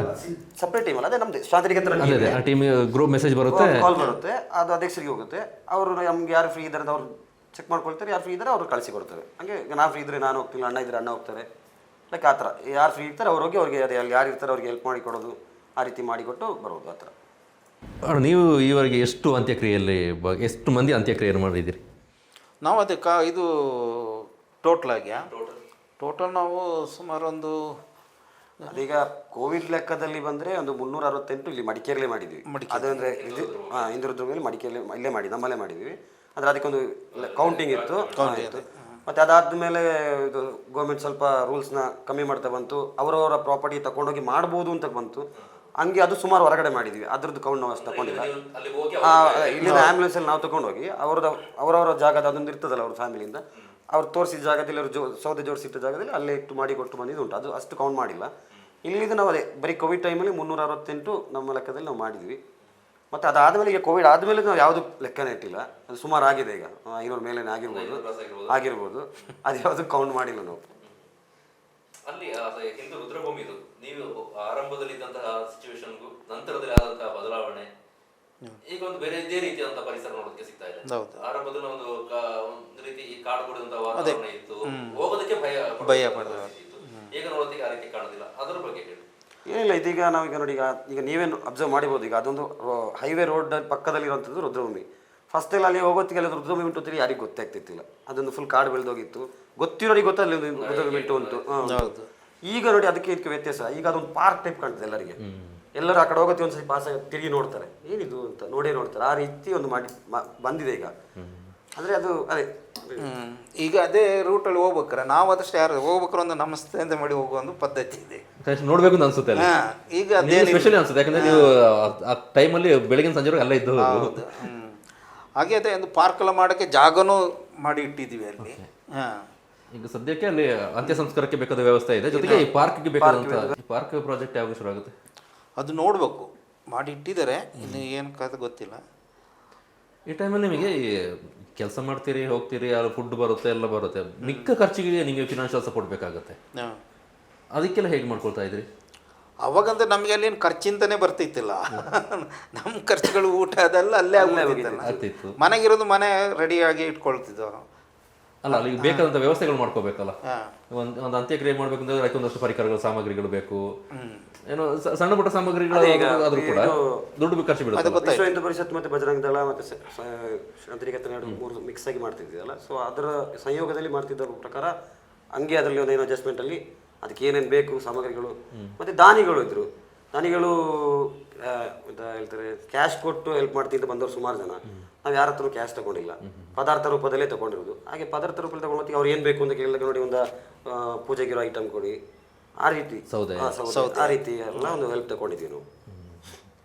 ಸಪ್ರೇಟ್ ಟೀಮ್ ಅಲ್ಲ, ಅದೇ ನಮ್ಮದು ಶಾಂತಿನಿಕೇತನ ಆ ಟೀಮ್ ಗ್ರೂಪ್ ಮೆಸೇಜ್ ಬರುತ್ತೆ, ಕಾಲ್ ಬರುತ್ತೆ, ಅದು ಅಧ್ಯಕ್ಷರಿಗೆ ಹೋಗುತ್ತೆ. ಅವರು ನಮ್ಗೆ ಯಾರು ಫ್ರೀ ಇದ್ದಾರೆ ಅಂತ ಅವ್ರು ಚೆಕ್ ಮಾಡ್ಕೊಳ್ತಾರೆ, ಯಾರು ಫ್ರೀ ಇದ್ದಾರೆ ಅವ್ರು ಕಳಿಸಿ ಕೊಡ್ತಾರೆ. ಹಂಗೆ ನಾನು ಫ್ರೀ ಇದ್ದರೆ ನಾನು ಹೋಗ್ತಿಲ್ಲ, ಅಣ್ಣ ಇದ್ದರೆ ಅಣ್ಣ ಹೋಗ್ತಾರೆ, ಲೈಕ್ ಆ ಥರ. ಯಾರು ಫ್ರೀ ಇರ್ತಾರೆ ಅವ್ರು ಹೋಗಿ ಅವ್ರಿಗೆ ಅದೇ ಅಲ್ಲಿ ಯಾರು ಇರ್ತಾರೆ ಅವ್ರಿಗೆ ಹೆಲ್ಪ್ ಮಾಡಿ ಕೊಡೋದು, ಆ ರೀತಿ ಮಾಡಿಕೊಟ್ಟು ಬರೋದು, ಆ ಥರ. ನೀವು ಈವರೆಗೆ ಎಷ್ಟು ಅಂತ್ಯಕ್ರಿಯೆಯಲ್ಲಿ ಎಷ್ಟು ಮಂದಿ ಅಂತ್ಯಕ್ರಿಯೆ ಮಾಡಿದ್ದೀರಿ? ನಾವು ಅದೇ ಇದು ಟೋಟಲ್ ನಾವು ಸುಮಾರು ಒಂದು ಅದೀಗ ಕೋವಿಡ್ ಲೆಕ್ಕದಲ್ಲಿ ಬಂದರೆ ಒಂದು 368 ಇಲ್ಲಿ ಮಡಿಕೇರಿಲೇ ಮಾಡಿದ್ವಿ. ಅದು ಅಂದರೆ ಇದು ಇಂದ್ರದುರ್ಗದಲ್ಲಿ ಮಡಿಕೇರಿ ಇಲ್ಲೇ ಮಾಡಿ ನಮ್ಮಲ್ಲೇ ಮಾಡಿದ್ವಿ. ಅಂದರೆ ಅದಕ್ಕೊಂದು ಕೌಂಟಿಂಗ್ ಇತ್ತು. ಮತ್ತು ಅದಾದಮೇಲೆ ಇದು ಗೌರ್ಮೆಂಟ್ ಸ್ವಲ್ಪ ರೂಲ್ಸ್ನ ಕಮ್ಮಿ ಮಾಡ್ತಾ ಬಂತು, ಅವರವರ ಪ್ರಾಪರ್ಟಿ ತಗೊಂಡೋಗಿ ಮಾಡ್ಬೋದು ಅಂತ ಬಂತು. ಹಂಗೆ ಅದು ಸುಮಾರು ಹೊರಗಡೆ ಮಾಡಿದ್ವಿ, ಅದ್ರದ್ದು ಕೌಂಟ್ ನಾವು ಅಷ್ಟು ತಗೊಂಡಿಲ್ಲ. ಇಲ್ಲಿಂದ ಆ್ಯಂಬುಲೆನ್ಸಲ್ಲಿ ನಾವು ತೊಗೊಂಡೋಗಿ ಅವರವರ ಜಾಗದ ಅದೊಂದು ಇರ್ತದಲ್ಲ ಅವ್ರ ಫ್ಯಾಮಿಲಿಯಿಂದ, ಅವ್ರು ತೋರಿಸಿದ ಜಾಗದಲ್ಲಿ ಅವರು ಸೌದೆ ಜೋಡಿಸಿಟ್ಟ ಜಾಗದಲ್ಲಿ ಅಲ್ಲೇ ಇಟ್ಟು ಮಾಡಿ ಕೊಟ್ಟು ಬಂದಿದ್ದು ಉಂಟು. ಅದು ಅಷ್ಟು ಕೌಂಟ್ ಮಾಡಿಲ್ಲ. ಇಲ್ಲಿಂದ ನಾವು ಅದೇ ಬರೀ ಕೋವಿಡ್ ಟೈಮಲ್ಲಿ 368 ನಮ್ಮ ಲೆಕ್ಕದಲ್ಲಿ ನಾವು ಮಾಡಿದ್ವಿ. ಮತ್ತು ಅದಾದಮೇಲೆ ಈಗ ಕೋವಿಡ್ ಆದಮೇಲೆ ನಾವು ಯಾವುದು ಲೆಕ್ಕನೇ ಇಟ್ಟಿಲ್ಲ, ಅದು ಸುಮಾರು ಆಗಿದೆ. ಈಗ 500 ಮೇಲೆ ಆಗಿರ್ಬೋದು, ಅದು ಯಾವುದು ಕೌಂಟ್ ಮಾಡಿಲ್ಲ ನಾವು. ಅಲ್ಲಿ ಹಿಂದೂ ರುದ್ರಭೂಮಿದು ನೀವು ಆರಂಭದಲ್ಲಿ ಇದ್ದಂತಹ ಸಿಚುವೇಶನ್ಗೂ ನಂತರದಲ್ಲಿ ಆದಂತಹ ಬದಲಾವಣೆ ಈಗ ಒಂದು ಬೇರೆ ಇದೇ ರೀತಿಯಾದಂತಹ ಪರಿಸರ ನೋಡೋದಕ್ಕೆ ಸಿಗ್ತಾ ಇದೆ. ಆರಂಭದಲ್ಲಿ ಒಂದು ರೀತಿ ಕಾಡು ಕೊಡುವಂತಹ ವಾತಾವರಣ ಇತ್ತು, ಹೋಗೋದಕ್ಕೆ ಭಯ ಪಡೋದಿತ್ತು. ಈಗ ನೋಡೋದಕ್ಕೆ ಆ ರೀತಿ ಕಾಣೋದಿಲ್ಲ. ಅದರ ಬಗ್ಗೆ ಹೇಳಿ. ಏನಿಲ್ಲ, ಇದೀಗ ನಾವೀಗ ನೋಡಿ, ಈಗ ನೀವೇನು ಅಬ್ಸರ್ವ್ ಮಾಡಿಬೋದು, ಈಗ ಅದೊಂದು ಹೈವೇ ರೋಡ್ ಪಕ್ಕದಲ್ಲಿರುವಂಥದ್ದು ರುದ್ರಭೂಮಿ. ಫಸ್ಟ್ ಎಲ್ಲ ಅಲ್ಲಿ ಹೋಗೋತ್ತಿಗೆ ಅಲ್ಲಿ ರುದ್ರಭೂಮಿ ಉಂಟು ಅಂತೇಳಿ ಯಾರಿಗೂ ಗೊತ್ತಾಗ್ತಿತ್ತಿಲ್ಲ. ಅದೊಂದು ಫುಲ್ ಕಾಡು ಬೆಳೆದೋಗಿತ್ತು, ಗೊತ್ತಿರೋರಿಗೆ ಗೊತ್ತಲ್ಲಿ ರುದ್ರಭೂಮಿ ಉಂಟು. ಈಗ ನೋಡಿ ಅದಕ್ಕೆ ಇದಕ್ಕೆ ವ್ಯತ್ಯಾಸ. ಈಗ ಅದೊಂದು ಪಾರ್ಕ್ ಟೈಪ್ ಕಾಣ್ತದೆ ಎಲ್ಲರಿಗೆ. ಎಲ್ಲರೂ ಆ ಕಡೆ ಹೋಗುತ್ತೆ, ಒಂದ್ಸರಿ ಪಾಸ್ ತಿರುಗಿ ನೋಡ್ತಾರೆ, ಏನಿದು ಅಂತ ನೋಡ್ತಾರೆ. ಆ ರೀತಿ ಒಂದು ಬಂದಿದೆ ಈಗ. ಅಂದರೆ ಅದು ಅದೇ ಈಗ ಅದೇ ರೂಟಲ್ಲಿ ಹೋಗ್ಬೇಕಾರೆ ನಾವು ಅದಷ್ಟು ಯಾರು ಹೋಗ್ಬೇಕಾರೆ ಒಂದು ನಮಸ್ತೆ ಅಂತ ಮಾಡಿ ಹೋಗುವ ಒಂದು ಪದ್ಧತಿ ಇದೆ. ನೋಡ್ಬೇಕು ಅಂತ ಅನ್ಸುತ್ತೆ. ಈಗ ಅದೇ ಸ್ಪೆಷಲಿ ಅನ್ಸುತ್ತೆ, ಯಾಕಂದ್ರೆ ನೀವು ಆ ಟೈಮಲ್ಲಿ ಬೆಳಗಿನ ಸಂಜೆ ಅಲ್ಲೇ ಇದ್ದು. ಹಾಗೆ ಅದೇ ಒಂದು ಪಾರ್ಕ್ ಎಲ್ಲ ಮಾಡೋಕ್ಕೆ ಜಾಗನೂ ಮಾಡಿ ಇಟ್ಟಿದ್ದೀವಿ ಅಲ್ಲಿ. ಈಗ ಸದ್ಯಕ್ಕೆ ಅಲ್ಲಿ ಅಂತ್ಯ ಸಂಸ್ಕಾರಕ್ಕೆ ಬೇಕಾದ ವ್ಯವಸ್ಥೆ ಇದೆ, ಜೊತೆಗೆ ಈ ಪಾರ್ಕ್ಗೆ ಬೇಕಾದಂತ ಪಾರ್ಕ್ ಪ್ರಾಜೆಕ್ಟ್ ಯಾವಾಗ ಶುರು ಆಗುತ್ತೆ ಅದು ನೋಡಬೇಕು, ಮಾಡಿ ಇಟ್ಟಿದ್ದಾರೆ, ಇನ್ನು ಏನು ಕತೆ ಗೊತ್ತಿಲ್ಲ. ಈ ಟೈಮಲ್ಲಿ ನಿಮಗೆ ಕೆಲಸ ಮಾಡ್ತೀರಿ, ಹೋಗ್ತೀರಿ, ಅಲ್ಲಿ ಫುಡ್ ಬರುತ್ತೆ, ಎಲ್ಲ ಬರುತ್ತೆ, ಮಿಕ್ಕ ಖರ್ಚಿಗೆ ನಿಮಗೆ ಫಿನಾನ್ಷಿಯಲ್ ಸಪೋರ್ಟ್ ಬೇಕಾಗುತ್ತೆ. ಅದಕ್ಕೆಲ್ಲ ಹೇಗೆ ಮಾಡ್ಕೊಳ್ತಾ ಇದ್ರಿ? ಅವಾಗಂದ್ರೆ ನಮಗೆ ಅಲ್ಲಿ ಏನು ಖರ್ಚಿಂತನೇ ಬರ್ತಿತ್ತಿಲ್ಲ. ನಮ್ಮ ಖರ್ಚುಗಳು ಊಟ ಅದೆಲ್ಲ ಅಲ್ಲೇ ಆಗ್ತಿತ್ತು. ಮನೆಗಿರೋದು ಮನೆ ರೆಡಿಯಾಗಿ ಇಟ್ಕೊಳ್ತಿದ್ವು. ಅಲ್ಲ, ಅಲ್ಲಿ ಬೇಕಾದಂಥ ವ್ಯವಸ್ಥೆಗಳು ಮಾಡ್ಕೋಬೇಕಲ್ಲ. ಒಂದು ಅಂತ್ಯಕ್ರಿಯೆ ಮಾಡ್ಬೇಕಂದ್ರೆ ಅದಕ್ಕೆ ಒಂದಷ್ಟು ಪರಿಕರಗಳು, ಸಾಮಗ್ರಿಗಳು ಬೇಕು. ಏನೋ ಸಣ್ಣ ಪುಟ್ಟ ಸಾಮಗ್ರಿಗಳು ಆದ್ರೂ ಕೂಡ ದುಡ್ಡು ಖರ್ಚು ಬೀಳುತ್ತೆ. ವಿಶ್ವ ಹಿಂದೂ ಪರಿಷತ್ ಮತ್ತು ಬಜರಂಗ ದಳ ಮತ್ತು ಶಾಂತಿನಿಕೇತನ 3 ಮಿಕ್ಸ್ ಆಗಿ ಮಾಡ್ತಿದ್ದೀವಲ್ಲ, ಸೊ ಅದರ ಸಂಯೋಗದಲ್ಲಿ ಮಾಡ್ತಿದ್ದ ಪ್ರಕಾರ ಹಂಗೆ ಅದರಲ್ಲಿ ಒಂದೇನು ಅಡ್ಜಸ್ಟ್ಮೆಂಟಲ್ಲಿ ಅದಕ್ಕೆ ಏನೇನು ಬೇಕು ಸಾಮಗ್ರಿಗಳು. ಮತ್ತು ದಾನಿಗಳು ಇದ್ದರು. ದಾನಿಗಳು ಅಂತ ಹೇಳ್ತಾರೆ, ಕ್ಯಾಶ್ ಕೊಟ್ಟು ಹೆಲ್ಪ್ ಮಾಡ್ತಿದ್ದ ಬಂದವರು ಸುಮಾರು ಜನ. ನಾವು ಯಾರ ಹತ್ರ ಕ್ಯಾಶ್ ತಗೊಂಡಿಲ್ಲ, ಪದಾರ್ಥ ರೂಪದಲ್ಲೇ ತಗೊಂಡಿರೋದು. ಹಾಗೆ ಪದಾರ್ಥ ರೂಪದಲ್ಲಿ ತಗೊಂಡು ಅವ್ರು ಏನು ಬೇಕು ಅಂತ ಕೇಳಿದಾಗ ನೋಡಿ, ಒಂದು ಪೂಜೆಗಿರೋ ಐಟಮ್ ಕೊಡಿ, ಆ ರೀತಿ ಆ ರೀತಿ ಎಲ್ಲ ಒಂದು ಹೆಲ್ಪ್ ತಗೊಂಡಿದ್ದೀವಿ ನಾವು.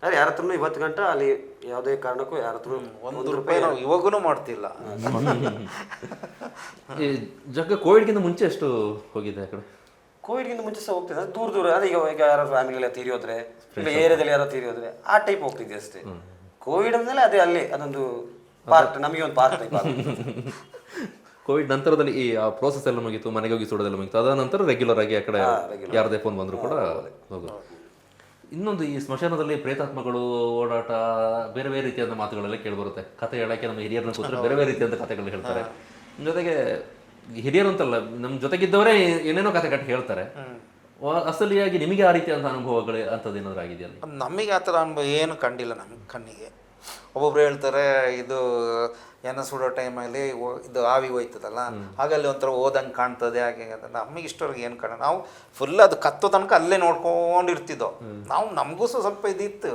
ಅದೇ ಯಾರ ಹತ್ರನೂ ಇವತ್ತು ಗಂಟ ಅಲ್ಲಿ ಯಾವುದೇ ಕಾರಣಕ್ಕೂ ಯಾರ ಹತ್ರ ಒಂದು ರೂಪಾಯಿ ನಾವು ಇವಾಗೂ ಮಾಡ್ತಿಲ್ಲ. ಈ ಜಗ್ಗ ಕೋವಿಡ್ಗಿಂತ ಮುಂಚೆ ಎಷ್ಟು ಹೋಗಿದೆ ಆ ಕಡೆ? ಕೋವಿಡ್ಗಿಂತ ಮುಂಚೆ ಸಹ ಹೋಗ್ತಿದ್ದೆ, ದೂರ ದೂರ ಅದೇ ಈಗ ಯಾರು ಫ್ಯಾಮಿಲಿ ತೀರಿಯೋದ್ರೆ ಇಲ್ಲ ಏರಿಯಾದಲ್ಲಿ ಯಾರೋ ತೀರಿಯೋದ್ರೆ ಆ ಟೈಪ್ ಹೋಗ್ತಿದ್ದೆ ಅಷ್ಟೇ. ಕೋವಿಡ್ ಅಂದಮೇಲೆ ಅದೇ ಅಲ್ಲಿ ಅದೊಂದು ಪಾರ್ಟ್, ನಮಗೆ ಒಂದು ಪಾರ್ಟ್ ಟೈಪ್. ಕೋವಿಡ್ ನಂತರದಲ್ಲಿ ಈ ಪ್ರೋಸೆಸ್ ಎಲ್ಲ ಮುಗೀತು, ಮನೆಗೆ ಹೋಗಿ ಸುಡೋದೆಲ್ಲ ಮುಗೀತು, ಅದ ನಂತರ ರೆಗ್ಯುಲರ್ ಆಗಿ ಆ ಕಡೆ ಯಾರದೇ ಫೋನ್ ಬಂದರೂ ಕೂಡ ಹೋಗೋದು. ಇನ್ನೊಂದು, ಈ ಸ್ಮಶಾನದಲ್ಲಿ ಪ್ರೇತಾತ್ಮಗಳು ಓಡಾಟ, ಬೇರೆ ಬೇರೆ ರೀತಿಯಾದ ಮಾತುಗಳೆಲ್ಲ ಕೇಳಿಬರುತ್ತೆ. ಕತೆ ಹೇಳಕ್ಕೆ ನಮ್ಮ ಹಿರಿಯರನ್ನ ಕೂತ್ರೆ ಬೇರೆ ಬೇರೆ ರೀತಿಯಾದ ಕಥೆಗಳು ಹೇಳ್ತಾರೆ. ಜೊತೆಗೆ ಹಿರಿಯರು ಅಂತಲ್ಲ, ನಮ್ಮ ಜೊತೆಗಿದ್ದವರೇ ಏನೇನೋ ಕತೆ ಕಟ್ಟಿ ಹೇಳ್ತಾರೆ. ಅಸಲಿಯಾಗಿ ನಿಮಗೆ ಆ ರೀತಿಯಾದ ಅನುಭವಗಳು ಅಂಥದ್ದು ಏನಾದ್ರು ಆಗಿದೆಯಲ್ಲ? ನಮಗೆ ಆ ಥರ ಅನುಭವ ಏನು ಕಂಡಿಲ್ಲ ನಮ್ಮ ಕಣ್ಣಿಗೆ. ಒಬ್ಬೊಬ್ರು ಹೇಳ್ತಾರೆ ಇದು ಎಣ್ಣೆ ಸುಡೋ ಟೈಮಲ್ಲಿ ಇದು ಆವಿ ಹೋಯ್ತದಲ್ಲ, ಹಾಗಲ್ಲಿ ಒಂಥರ ಓದಂಗೆ ಕಾಣ್ತದೆ, ಹಾಗೆ ನಮಗೆ ಇಷ್ಟವರೆಗೆ ಏನು ಕಾಣ, ನಾವು ಫುಲ್ ಅದು ಕತ್ತೋ ತನಕ ಅಲ್ಲೇ ನೋಡ್ಕೊಂಡಿರ್ತಿದ್ದೋ ನಾವು. ನಮಗೂ ಸ್ವಲ್ಪ ಇದಿತ್ತು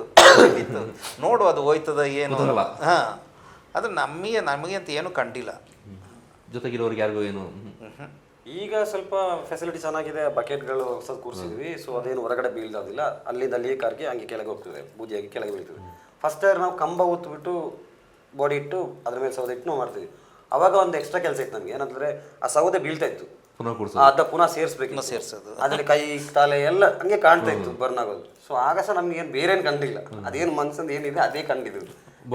ನೋಡು ಅದು ಹೋಯ್ತದ ಏನು. ಹಾಂ, ಅದು ನಮಗೆ ಅಂತ ಏನು ಕಂಡಿಲ್ಲ. ಜೊತೆಗಿರೋರಿಗೆ ಯಾರಿಗೂ ಏನು. ಈಗ ಸ್ವಲ್ಪ ಫೆಸಿಲಿಟಿ ಚೆನ್ನಾಗಿದೆ, ಬಕೆಟ್ಗಳು ಹೊಸದು ಕೂರಿಸಿದ್ವಿ, ಸೊ ಅದೇನು ಹೊರಗಡೆ ಬೀಳೋದಿಲ್ಲ, ಅಲ್ಲಿಂದ ಲೀಕಾಗಿ ಹಂಗೆ ಕೆಳಗೆ ಹೋಗ್ತದೆ, ಬೂದಿಯಾಗಿ ಕೆಳಗೆ ಬೀಳ್ತದೆ. ಫಸ್ಟ್ ಟೈಮ್ ನಾವು ಕಂಬ ಊತ್ಬಿಟ್ಟು ಬಾಡಿ ಇಟ್ಟು ಅದ್ರ ಮೇಲೆ ಸೌದೆ ಇಟ್ಟು ನಾವು ಮಾಡ್ತೀವಿ. ಅವಾಗ ಒಂದು ಎಕ್ಸ್ಟ್ರಾ ಕೆಲಸ ಇತ್ತು ನಮಗೆ, ಏನಂತಂದ್ರೆ ಆ ಸೌದೆ ಬೀಳ್ತಾ ಇತ್ತು, ಅದ ಪುನಃ ಸೇರಿಸ್ಬೇಕು, ಸೇರಿಸೋದು, ಅದ್ರಲ್ಲಿ ಕೈ ತಾಲೆ ಎಲ್ಲ ಹಂಗೆ ಕಾಣ್ತಾ ಇತ್ತು ಬರ್ನ್ ಆಗೋದು. ಸೊ ಆಗ ಸಹ ನಮ್ಗೆ ಏನು ಬೇರೆ ಏನು ಕಂಡಿಲ್ಲ, ಅದೇನು ಮನ್ಸಂದು ಏನಿದೆ ಅದೇ ಕಂಡಿದ್ದು,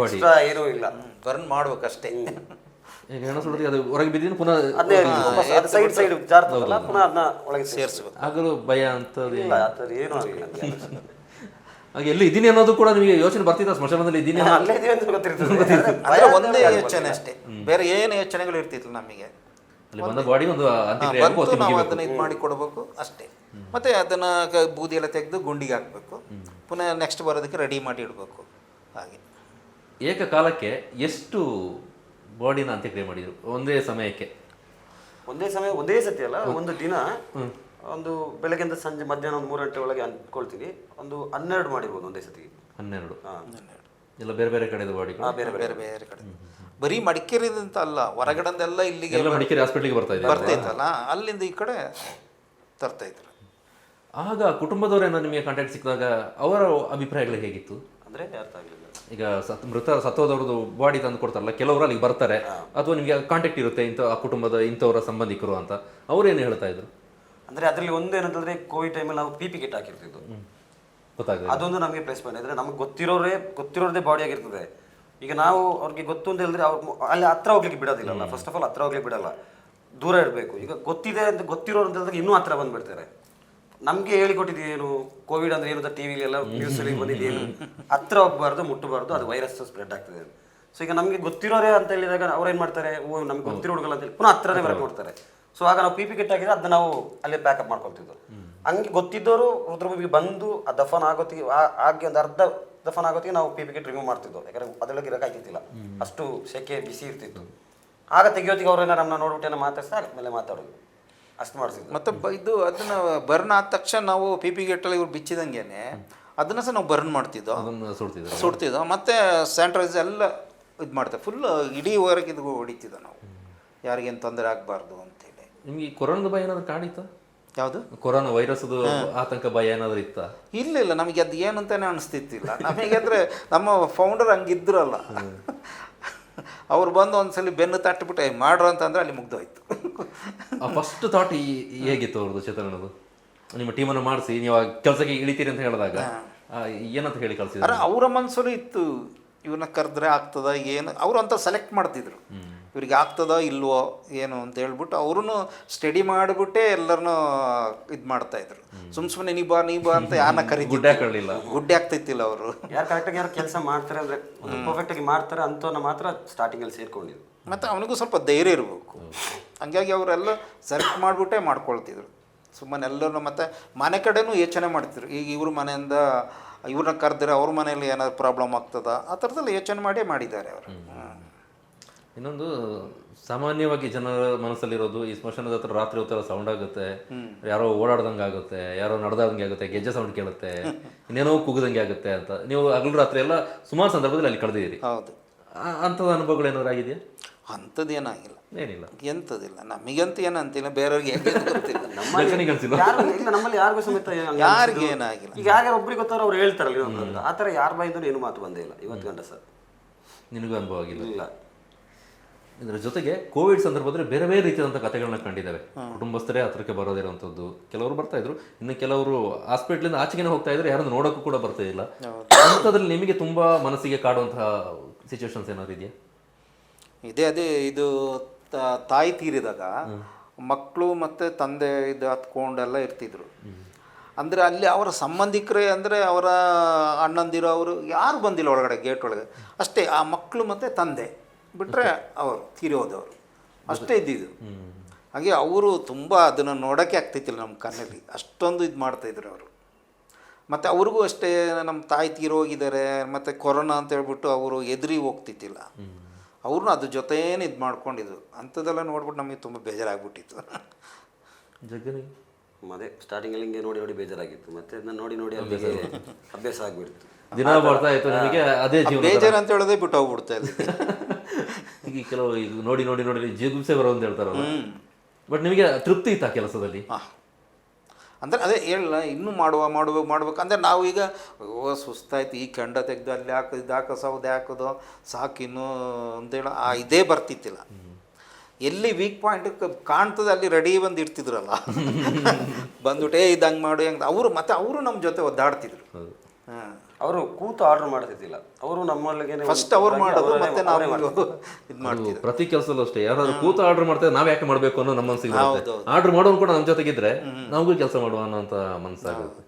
ಎಕ್ಸ್ಟ್ರಾ ಏನೂ ಇಲ್ಲ, ಬರ್ನ್ ಮಾಡ್ಬೇಕಷ್ಟೇ. ಈಗ ಹೆಣ ಸುಡೋರಿಗೆ ಅದು ಹೊರಗೆ ಬಿದ್ದಿನ ಪುನಃ ಅದೇ ಸೈಡ್ ಸೈಡ್ ಜಾರ್ತದಲ್ಲ, ಪುನಃ ಅದನ್ನ ಒಳಗೆ ಸೇರಿಸ್ಬೇಕು. ಆಗಲು ಭಯ ಅಂತದ್ದು ಇಲ್ಲ, ಆ ಥರ ಏನೂ ಆಗಿಲ್ಲ. ಹಾಗೆ ಎಲ್ಲಿ ಇದ್ದೀನಿ ಅನ್ನೋದು ಕೂಡ ನಿಮಗೆ ಯೋಚನೆ ಬರ್ತಿದ್ದ? ಸ್ಮಶಾನದಲ್ಲಿ ಇದ್ದೀನಿ ಅಲ್ಲೇ ಇದೀವಿ ಅಂತ ಗೊತ್ತಿರ್ತದೆ, ಒಂದೇ ಯೋಚನೆ ಅಷ್ಟೇ, ಬೇರೆ ಏನು ಯೋಚನೆಗಳು ಇರ್ತಿತ್ತು ನಮಗೆ. ಅಲ್ಲಿ ಬಂದ ಬಾಡಿ ಒಂದು ನಾವು ಅದನ್ನ ಇದು ಮಾಡಿ ಕೊಡಬೇಕು ಅಷ್ಟೇ. ಮತ್ತೆ ಅದನ್ನ ಬೂದಿ ಎಲ್ಲ ತೆಗೆದು ಗುಂಡಿಗೆ ಹಾಕಬೇಕು, ಪುನಃ ನೆಕ್ಸ್ಟ್ ಬರೋದಕ್ಕೆ ರೆಡಿ ಮಾಡಿ ಇಡಬೇಕು. ಹಾಗೆ ಏಕಕಾಲಕ್ಕೆ ಎಷ್ಟು ಬಾಡಿನ ಅಂತ್ಯಕ್ರಿಯೆ ಮಾಡಿದ್ರು ಒಂದೇ ಸಮಯಕ್ಕೆ? ಒಂದೇ ಸತಿ ಅಲ್ಲ, ಒಂದು ದಿನ ಒಂದು ಬೆಳಗ್ಗೆಯಿಂದ ಸಂಜೆ ಮಧ್ಯಾಹ್ನ ಒಂದು 3 ಗಂಟೆ ಒಳಗೆ ಅನ್ಕೊಳ್ತೀನಿ, ಒಂದು 12 ಮಾಡಿರ್ಬೋದು ಒಂದೇ ಸತಿ. 12 ಎಲ್ಲ ಬೇರೆ ಬೇರೆ ಕಡೆದು ಬಾಡಿ? ಬೇರೆ ಬೇರೆ ಬೇರೆ ಕಡೆ, ಬರೀ ಮಡಿಕೇರಿದಂತ ಅಲ್ಲ, ಹೊರಗಡೆಲ್ಲ ಇಲ್ಲಿಗೆ ಮಡಿಕೇರಿ ಹಾಸ್ಪಿಟ್ಲಿಗೆ ಬರ್ತಾಯಿತ್ತಲ್ಲ, ಅಲ್ಲಿಂದ ಈ ಕಡೆ ತರ್ತಾ ಇದ್ರು. ಆಗ ಕುಟುಂಬದವರೇನೋ ನಿಮಗೆ ಕಾಂಟ್ಯಾಕ್ಟ್ ಸಿಕ್ಕಿದಾಗ ಅವರ ಅಭಿಪ್ರಾಯಗಳು ಹೇಗಿತ್ತು? ಅಂದರೆ ಅರ್ಥ ಆಗಲಿಲ್ಲ. ಈಗ ಸತ್ತೋದವ್ರದ್ದು ಬಾಡಿ ತಂದು ಕೊಡ್ತಾರಲ್ಲ, ಕೆಲವರು ಅಲ್ಲಿಗೆ ಬರ್ತಾರೆ, ಅಥವಾ ನಿಮಗೆ ಕಾಂಟ್ಯಾಕ್ಟ್ ಇರುತ್ತೆ ಇಂಥ ಆ ಕುಟುಂಬದ ಇಂಥವರ ಸಂಬಂಧಿಕರು ಅಂತ, ಅವ್ರೇನು ಹೇಳ್ತಾ ಇದ್ರು? ಅಂದರೆ ಅದರಲ್ಲಿ ಒಂದು ಏನಂತಂದರೆ, ಕೋವಿಡ್ ಟೈಮಲ್ಲಿ ನಾವು PP ಕಿಟ್ ಹಾಕಿರ್ತಿದ್ದು, ಗೊತ್ತಾಗ್ತದೆ, ಅದೊಂದು ನಮಗೆ ಪ್ಲೇಸ್ ಪಾಯಿಂಟ್. ಅಂದರೆ ನಮಗೆ ಗೊತ್ತಿರೋದೇ ಬಾಡಿ ಆಗಿರ್ತದೆ. ಈಗ ನಾವು ಅವ್ರಿಗೆ ಗೊತ್ತು ಅಂತ ಹೇಳಿದ್ರೆ ಅವ್ರು ಅಲ್ಲಿ ಹತ್ರ ಹೋಗ್ಲಿಕ್ಕೆ ಬಿಡೋದಿಲ್ಲ. ಫಸ್ಟ್ ಆಫ್ ಆಲ್ ಹತ್ರ ಹೋಗ್ಲಿಕ್ಕೆ ಬಿಡಲ್ಲ, ದೂರ ಇರಬೇಕು. ಈಗ ಗೊತ್ತಿದೆ ಅಂತ ಗೊತ್ತಿರೋರು ಅಂತ ಹೇಳಿದ್ರೆ ಇನ್ನೂ ಹತ್ರ ಬಂದುಬಿಡ್ತಾರೆ. ನಮಗೆ ಹೇಳಿಕೊಟ್ಟಿದ್ದು ಏನು, ಕೋವಿಡ್ ಅಂದರೆ ಏನು, ಟಿ ವಿಲಿ ಎಲ್ಲ ನ್ಯೂಸಲ್ಲಿ ಬಂದಿದ್ದು ಏನು, ಹತ್ರ ಹೋಗಬಾರ್ದು, ಮುಟ್ಟಬಾರ್ದು, ಅದು ವೈರಸ್ ಸ್ಪ್ರೆಡ್ ಆಗ್ತದೆ. ಸೊ ಈಗ ನಮಗೆ ಗೊತ್ತಿರೋರೇ ಅಂತ ಹೇಳಿದಾಗ ಅವ್ರೇನು ಮಾಡ್ತಾರೆ, ನಮ್ಗೆ ಗೊತ್ತಿರೋ ಹುಡುಗಲ್ಲ ಅಂತೇಳಿ ಪುನಃ ಹತ್ರನೇ ಬರಕ್ಕೆ ನೋಡ್ತಾರೆ. ಸೊ ಆಗ ನಾವು PP ಕಿಟ್ ಹಾಕಿದ್ರೆ ಅದನ್ನ ನಾವು ಅಲ್ಲೇ ಪ್ಯಾಕಪ್ ಮಾಡ್ಕೊಳ್ತಿದ್ದು. ಹಂಗೆ ಗೊತ್ತಿದ್ದವರು ರುದ್ರಭೂಮಿಗೆ ಬಂದು ಆ ದಫನ್ ಆಗೋತ್ತಿಗೆ ಆಗಿ ಒಂದು ಅರ್ಧ ದಫನ್ ಆಗೋತ್ತಿಗೆ ನಾವು PP ಕಿಟ್ ರಿಮೂವ್ ಮಾಡ್ತಿದ್ದೋ, ಯಾಕಂದ್ರೆ ಅದರೊಳಗೆ ಇರೋಕ್ಕಾಗ್ತಿಲ್ಲ, ಅಷ್ಟು ಸೆಕೆ ಬಿಸಿ ಇರ್ತಿತ್ತು. ಆಗ ತೆಗಿಯೋತ್ತಿಗೆ ಅವ್ರನ್ನ ನಮ್ಮನ್ನ ನೋಡ್ಬಿಟ್ಟು ಮಾತಾಡ್ಸಿ ಆಮೇಲೆ ಮಾತಾಡೋದು, ಅಷ್ಟು ಮಾಡಿಸಿದ್ದು. ಮತ್ತು ಇದು ಅದನ್ನ ಬರ್ನ್ ಆದ ತಕ್ಷಣ ನಾವು PP ಕಿಟ್ಟಲ್ಲಿ ಇವ್ರು ಬಿಚ್ಚಿದಂಗೆನೆ ಅದನ್ನ ಸಹ ನಾವು ಬರ್ನ್ ಮಾಡ್ತಿದ್ದೋ, ಸುಡ್ತಿದ್ದೋ, ಮತ್ತು ಸ್ಯಾನಿಟೈಸ್ ಎಲ್ಲ ಇದು ಮಾಡ್ತೇವೆ, ಫುಲ್ ಇಡೀವರೆಗೆ ಇದು ಹೊಡಿತಿದ್ದೋ ನಾವು, ಯಾರಿಗೇನು ತೊಂದರೆ ಆಗಬಾರ್ದು ಅಂತೇಳಿ. ನಿಮಗೆ ಕೊರೋನಾದ ಭಯ ಏನಾದ್ರು ಕಾಣಿತ್ತಾ? ಯಾವುದು? ಕೊರೋನಾ ವೈರಸ್ದು ಆತಂಕ ಭಯ ಏನಾದ್ರು ಇತ್ತ? ಇಲ್ಲ, ನಮಗೆ ಅದು ಏನು ಅಂತಾನೆ ಅನಿಸ್ತಿತ್ತಿಲ್ಲ ನಮಗೆ. ಅಂದರೆ ನಮ್ಮ ಫೌಂಡರ್ ಹಂಗಿದ್ರಲ್ಲ, ಅವ್ರು ಬಂದು ಒಂದ್ಸಲಿ ಬೆನ್ನು ತಟ್ಟಿಬಿಟ್ಟು ಮಾಡ್ರು ಅಂತಂದ್ರೆ ಅಲ್ಲಿ ಮುಗ್ದೋಯ್ತು. ಫಸ್ಟ್ ಥಾಟ್ ಹೇಗಿತ್ತು ಅವ್ರದ್ದು, ಚೇತನದು? ನಿಮ್ಮ ಟೀಮನ್ನು ಮಾಡಿಸಿ ನೀವು ಕೆಲಸಕ್ಕೆ ಇಳಿತೀರಿ ಅಂತ ಹೇಳಿದಾಗ ಏನಂತ ಹೇಳಿ ಕಳಿಸಿದ್ರು? ಅವರ ಮನಸ್ಸಲ್ಲೂ ಇತ್ತು, ಇವ್ರನ್ನ ಕರೆದ್ರೆ ಆಗ್ತದ ಏನು, ಅವರು ಅಂತ ಸೆಲೆಕ್ಟ್ ಮಾಡ್ತಿದ್ರು, ಇವ್ರಿಗೆ ಆಗ್ತದೋ ಇಲ್ವೋ ಏನು ಅಂತ ಹೇಳ್ಬಿಟ್ಟು ಅವ್ರೂ ಸ್ಟಡಿ ಮಾಡಿಬಿಟ್ಟೆ ಎಲ್ಲರನ್ನೂ ಇದು ಮಾಡ್ತಾಯಿದ್ರು. ಸುಮ್ಮನೆ ನೀ ಬಾ ಅಂತ ಯಾರನ್ನ ಕರೀತಿಲ್ಲ, ಗುಡ್ಡೆ ಆಗ್ತೈತಿಲ್ಲ ಅವರು. ಯಾರು ಕರೆಕ್ಟಾಗಿ ಯಾರು ಕೆಲಸ ಮಾಡ್ತಾರೆ ಅಂದರೆ ಪರ್ಫೆಕ್ಟಾಗಿ ಮಾಡ್ತಾರೆ ಅಂಥವ್ರನ್ನ ಮಾತ್ರ ಸ್ಟಾರ್ಟಿಂಗಲ್ಲಿ ಸೇರ್ಕೊಂಡಿದ್ರು. ಮತ್ತು ಅವನಿಗೂ ಸ್ವಲ್ಪ ಧೈರ್ಯ ಇರಬೇಕು, ಹಂಗಾಗಿ ಅವರೆಲ್ಲ ಸೆಲೆಕ್ಟ್ ಮಾಡಿಬಿಟ್ಟೆ ಮಾಡ್ಕೊಳ್ತಿದ್ರು. ಸುಮ್ಮನೆ ಎಲ್ಲರೂ ಮತ್ತು ಮನೆ ಕಡೆನೂ ಯೋಚನೆ ಮಾಡ್ತಿದ್ರು, ಈಗ ಇವ್ರ ಮನೆಯಿಂದ ಇವ್ರನ್ನ ಕರೆದ್ರೆ ಅವ್ರ ಮನೆಯಲ್ಲಿ ಏನಾದ್ರು ಪ್ರಾಬ್ಲಮ್ ಆಗ್ತದ, ಆ ಥರದಲ್ಲಿ ಯೋಚನೆ ಮಾಡೇ ಮಾಡಿದ್ದಾರೆ ಅವರು. ಇನ್ನೊಂದು ಸಾಮಾನ್ಯವಾಗಿ ಜನರ ಮನಸ್ಸಲ್ಲಿರೋದು, ಈ ಸ್ಮಶಾನದ ಹತ್ರ ರಾತ್ರಿ ಹೊತ್ತೆಲ್ಲ ಸೌಂಡ್ ಆಗುತ್ತೆ, ಯಾರೋ ಓಡಾಡ್ದಂಗೆ ಆಗುತ್ತೆ, ಯಾರೋ ನಡೆದಂಗೆ ಆಗುತ್ತೆ, ಗೆಜ್ಜೆ ಸೌಂಡ್ ಕೇಳುತ್ತೆ, ಇನ್ನೇನೋ ಕೂಗದಂಗೆ ಆಗುತ್ತೆ ಅಂತ. ನೀವು ಹಗಲು ರಾತ್ರಿ ಎಲ್ಲ ಸುಮಾರು ಸಂದರ್ಭದಲ್ಲಿ ಅಲ್ಲಿ ಕಳೆದಿದ್ದೀರಿ. ಹೌದು. ಅಂಥದ್ದು ಅನುಭವಗಳು ಏನಾದ್ರು ಆಗಿದೆಯಾ? ಅಂಥದ್ದು ಏನಾಗಿಲ್ಲ, ಏನಿಲ್ಲ. ಎಂಥದಿಲ್ಲ. ನಮಗಂತೂ ಏನಂತಿಲ್ಲ, ಬೇರೆಯವ್ರಿಗೆ ಹೇಗೆ ಅಂತ ಗೊತ್ತಿಲ್ಲ. ಜಗನಿಗೆ ಅನ್ಸಿಲ್ಲ. ಇಲ್ಲ ನಮ್ಮಲ್ಲಿ ಯಾರಿಗೂ ಸಮೇತ ಯಾರಿಗೆ ಏನಾಗಿಲ್ಲ. ಈಗ ಯಾರು ಒಬ್ರಿಗೆ ಗೊತ್ತಾರ ಅವ್ರು ಹೇಳ್ತಾರಲ್ಲ ಇನ್ನೊಬ್ರು ಆ ಥರ ಯಾರ ಬಾಯಿಂದ ಏನು ಮಾತು ಬಂದೇ ಇಲ್ಲ ಇವತ್ತು ಗಂಡ ಸರ್. ನಿನಗೂ ಅನುಭವ ಆಗಿಲ್ಲ? ಇಲ್ಲ. ಇದರ ಜೊತೆಗೆ ಕೋವಿಡ್ ಸಂದರ್ಭದಲ್ಲಿ ಬೇರೆ ಬೇರೆ ರೀತಿಯಾದಂಥ ಕಥೆಗಳನ್ನ ಕಂಡಿದ್ದಾವೆ. ಕುಟುಂಬಸ್ಥರೇ ಹತ್ರಕ್ಕೆ ಬರೋದಿರುವಂಥದ್ದು, ಕೆಲವರು ಬರ್ತಾ ಇದ್ರು, ಇನ್ನು ಕೆಲವರು ಹಾಸ್ಪಿಟ್ಲಿಂದ ಆಚೆಗೆ ಹೋಗ್ತಾ ಇದ್ರು, ಯಾರನ್ನು ನೋಡೋಕ್ಕೂ ಕೂಡ ಬರ್ತಾ ಇಲ್ಲ. ಅಂಥದ್ರಲ್ಲಿ ನಿಮಗೆ ತುಂಬಾ ಮನಸ್ಸಿಗೆ ಕಾಡುವಂತಹ ಸಿಚುವೇಶನ್ಸ್ ಏನಾದ್ರು ಇದೆಯಾ? ಅದೇ ಇದು ತಾಯಿ ತೀರಿದಾಗ ಮಕ್ಕಳು ಮತ್ತು ತಂದೆ ಇದು ಹತ್ಕೊಂಡೆಲ್ಲ ಇರ್ತಿದ್ರು. ಅಂದರೆ ಅಲ್ಲಿ ಅವರ ಸಂಬಂಧಿಕರೇ, ಅಂದರೆ ಅವರ ಅಣ್ಣಂದಿರು ಅವರು ಯಾರು ಬಂದಿಲ್ಲ ಒಳಗಡೆ, ಗೇಟ್ ಒಳಗೆ ಅಷ್ಟೇ. ಆ ಮಕ್ಕಳು ಮತ್ತು ತಂದೆ ಬಿಟ್ಟರೆ ಅವರು ತೀರೋದವರು ಅಷ್ಟೇ ಇದ್ದಿದ್ದು. ಹಾಗೆ ಅವರು ತುಂಬ ಅದನ್ನು ನೋಡೋಕ್ಕೆ ಆಗ್ತಿತ್ತಿಲ್ಲ ನಮ್ಮ ಕಣ್ಣಲ್ಲಿ, ಅಷ್ಟೊಂದು ಇದು ಮಾಡ್ತಾಯಿದ್ರು ಅವರು. ಮತ್ತು ಅವ್ರಿಗೂ ಅಷ್ಟೇ, ನಮ್ಮ ತಾಯಿ ತೀರೋಗಿದ್ದಾರೆ ಮತ್ತು ಕೊರೋನಾ ಅಂತ ಹೇಳ್ಬಿಟ್ಟು ಅವರು ಎದುರಿ ಹೋಗ್ತಿತ್ತಿಲ್ಲ. ಅವ್ರನ್ನೂ ಅದ್ರ ಜೊತೆನೇ ಇದು ಮಾಡ್ಕೊಂಡಿದ್ರು. ಅಂಥದ್ದೆಲ್ಲ ನೋಡ್ಬಿಟ್ಟು ನಮಗೆ ತುಂಬ ಬೇಜಾರಾಗ್ಬಿಟ್ಟಿತ್ತು. ಜಗನಿಗೆ ಅದೇ ಸ್ಟಾರ್ಟಿಂಗಲ್ಲಿ ಹಿಂಗೆ ನೋಡಿ ನೋಡಿ ಬೇಜಾರಾಗಿತ್ತು, ಮತ್ತೆ ಅದನ್ನ ನೋಡಿ ನೋಡಿ ಅಭ್ಯಾಸ ಆಗಿಬಿಡ್ತು. ದಿನ ಬರ್ತಾ ಇತ್ತು ನಿಮಗೆ ಅದೇ ಜೀವನ. ಬೇಜಾರು ಅಂತ ಹೇಳೋದೇ ಬಿಟ್ಟು ಹೋಗ್ಬಿಡ್ತಾ ಇದೆ. ಈಗ ಕೆಲವು ಈಗ ನೋಡಿ ನೋಡಿ ನೋಡಿ ಜಿಗುಪ್ಸೆ ಬರೋ ಅಂತ ಹೇಳ್ತಾರಲ್ಲ, ಬಟ್ ನಿಮಗೆ ತೃಪ್ತಿ ಇತ್ತಾ ಕೆಲಸದಲ್ಲಿ? ಅಂದರೆ ಅದೇ ಹೇಳಲ್ಲ, ಇನ್ನೂ ಮಾಡ್ಬೇಕಂದ್ರೆ ನಾವು ಈಗ ಸುಸ್ತಾಯ್ತು, ಈ ಕೆಂಡ ತೆಗೆದು ಅಲ್ಲಿ ಹಾಕೋದು, ಇದು ಹಾಕೋ ಸೌದೆ ಹಾಕೋದು ಸಾಕಿನ್ನು ಅಂತೇಳಿ ಇದೇ ಬರ್ತಿತ್ತಿಲ್ಲ. ಎಲ್ಲಿ ವೀಕ್ ಪಾಯಿಂಟ್ ಕಾಣ್ತದೆ ಅಲ್ಲಿ ರೆಡಿ ಬಂದು ಇರ್ತಿದ್ರಲ್ಲ, ಬಂದ್ಬಿಟ್ಟೇ ಇದು ಹಂಗೆ ಮಾಡು ಹೆಂಗೆ ಅವರು ನಮ್ಮ ಜೊತೆ ಒದ್ದಾಡ್ತಿದ್ರು. ಹಾಂ, ಅವರು ಕೂತು ಆರ್ಡರ್ ಮಾಡ್ತಿದ್ದಿಲ್ಲ, ಅವರು ನಮ್ಮಲ್ಲಿಗೆ ಫಸ್ಟ್ ಅವ್ರು ಮಾಡೋದು, ಮತ್ತೆ ನಾವು ಇದು ಮಾಡ್ತಿದ್ವಿ. ಪ್ರತಿ ಕೆಲಸದಲ್ಲೂ ಅಷ್ಟೇ, ಯಾರಾದ್ರೂ ಕೂತು ಆರ್ಡರ್ ಮಾಡ್ತಾರೆ, ನಾವ್ ಯಾಕೆ ಮಾಡಬೇಕು ಅನ್ನೋ ನಮ್ಮ ಮನಸ್ಸಿಗೆ ಆರ್ಡರ್ ಮಾಡೋನು ಕೂಡ ನಮ್ಮ ಜೊತೆಗಿದ್ರೆ ನಮಗೂ ಕೆಲಸ ಮಾಡುವ ಅನ್ನೋಂಥ ಮನಸ್ಸಾಗುತ್ತೆ.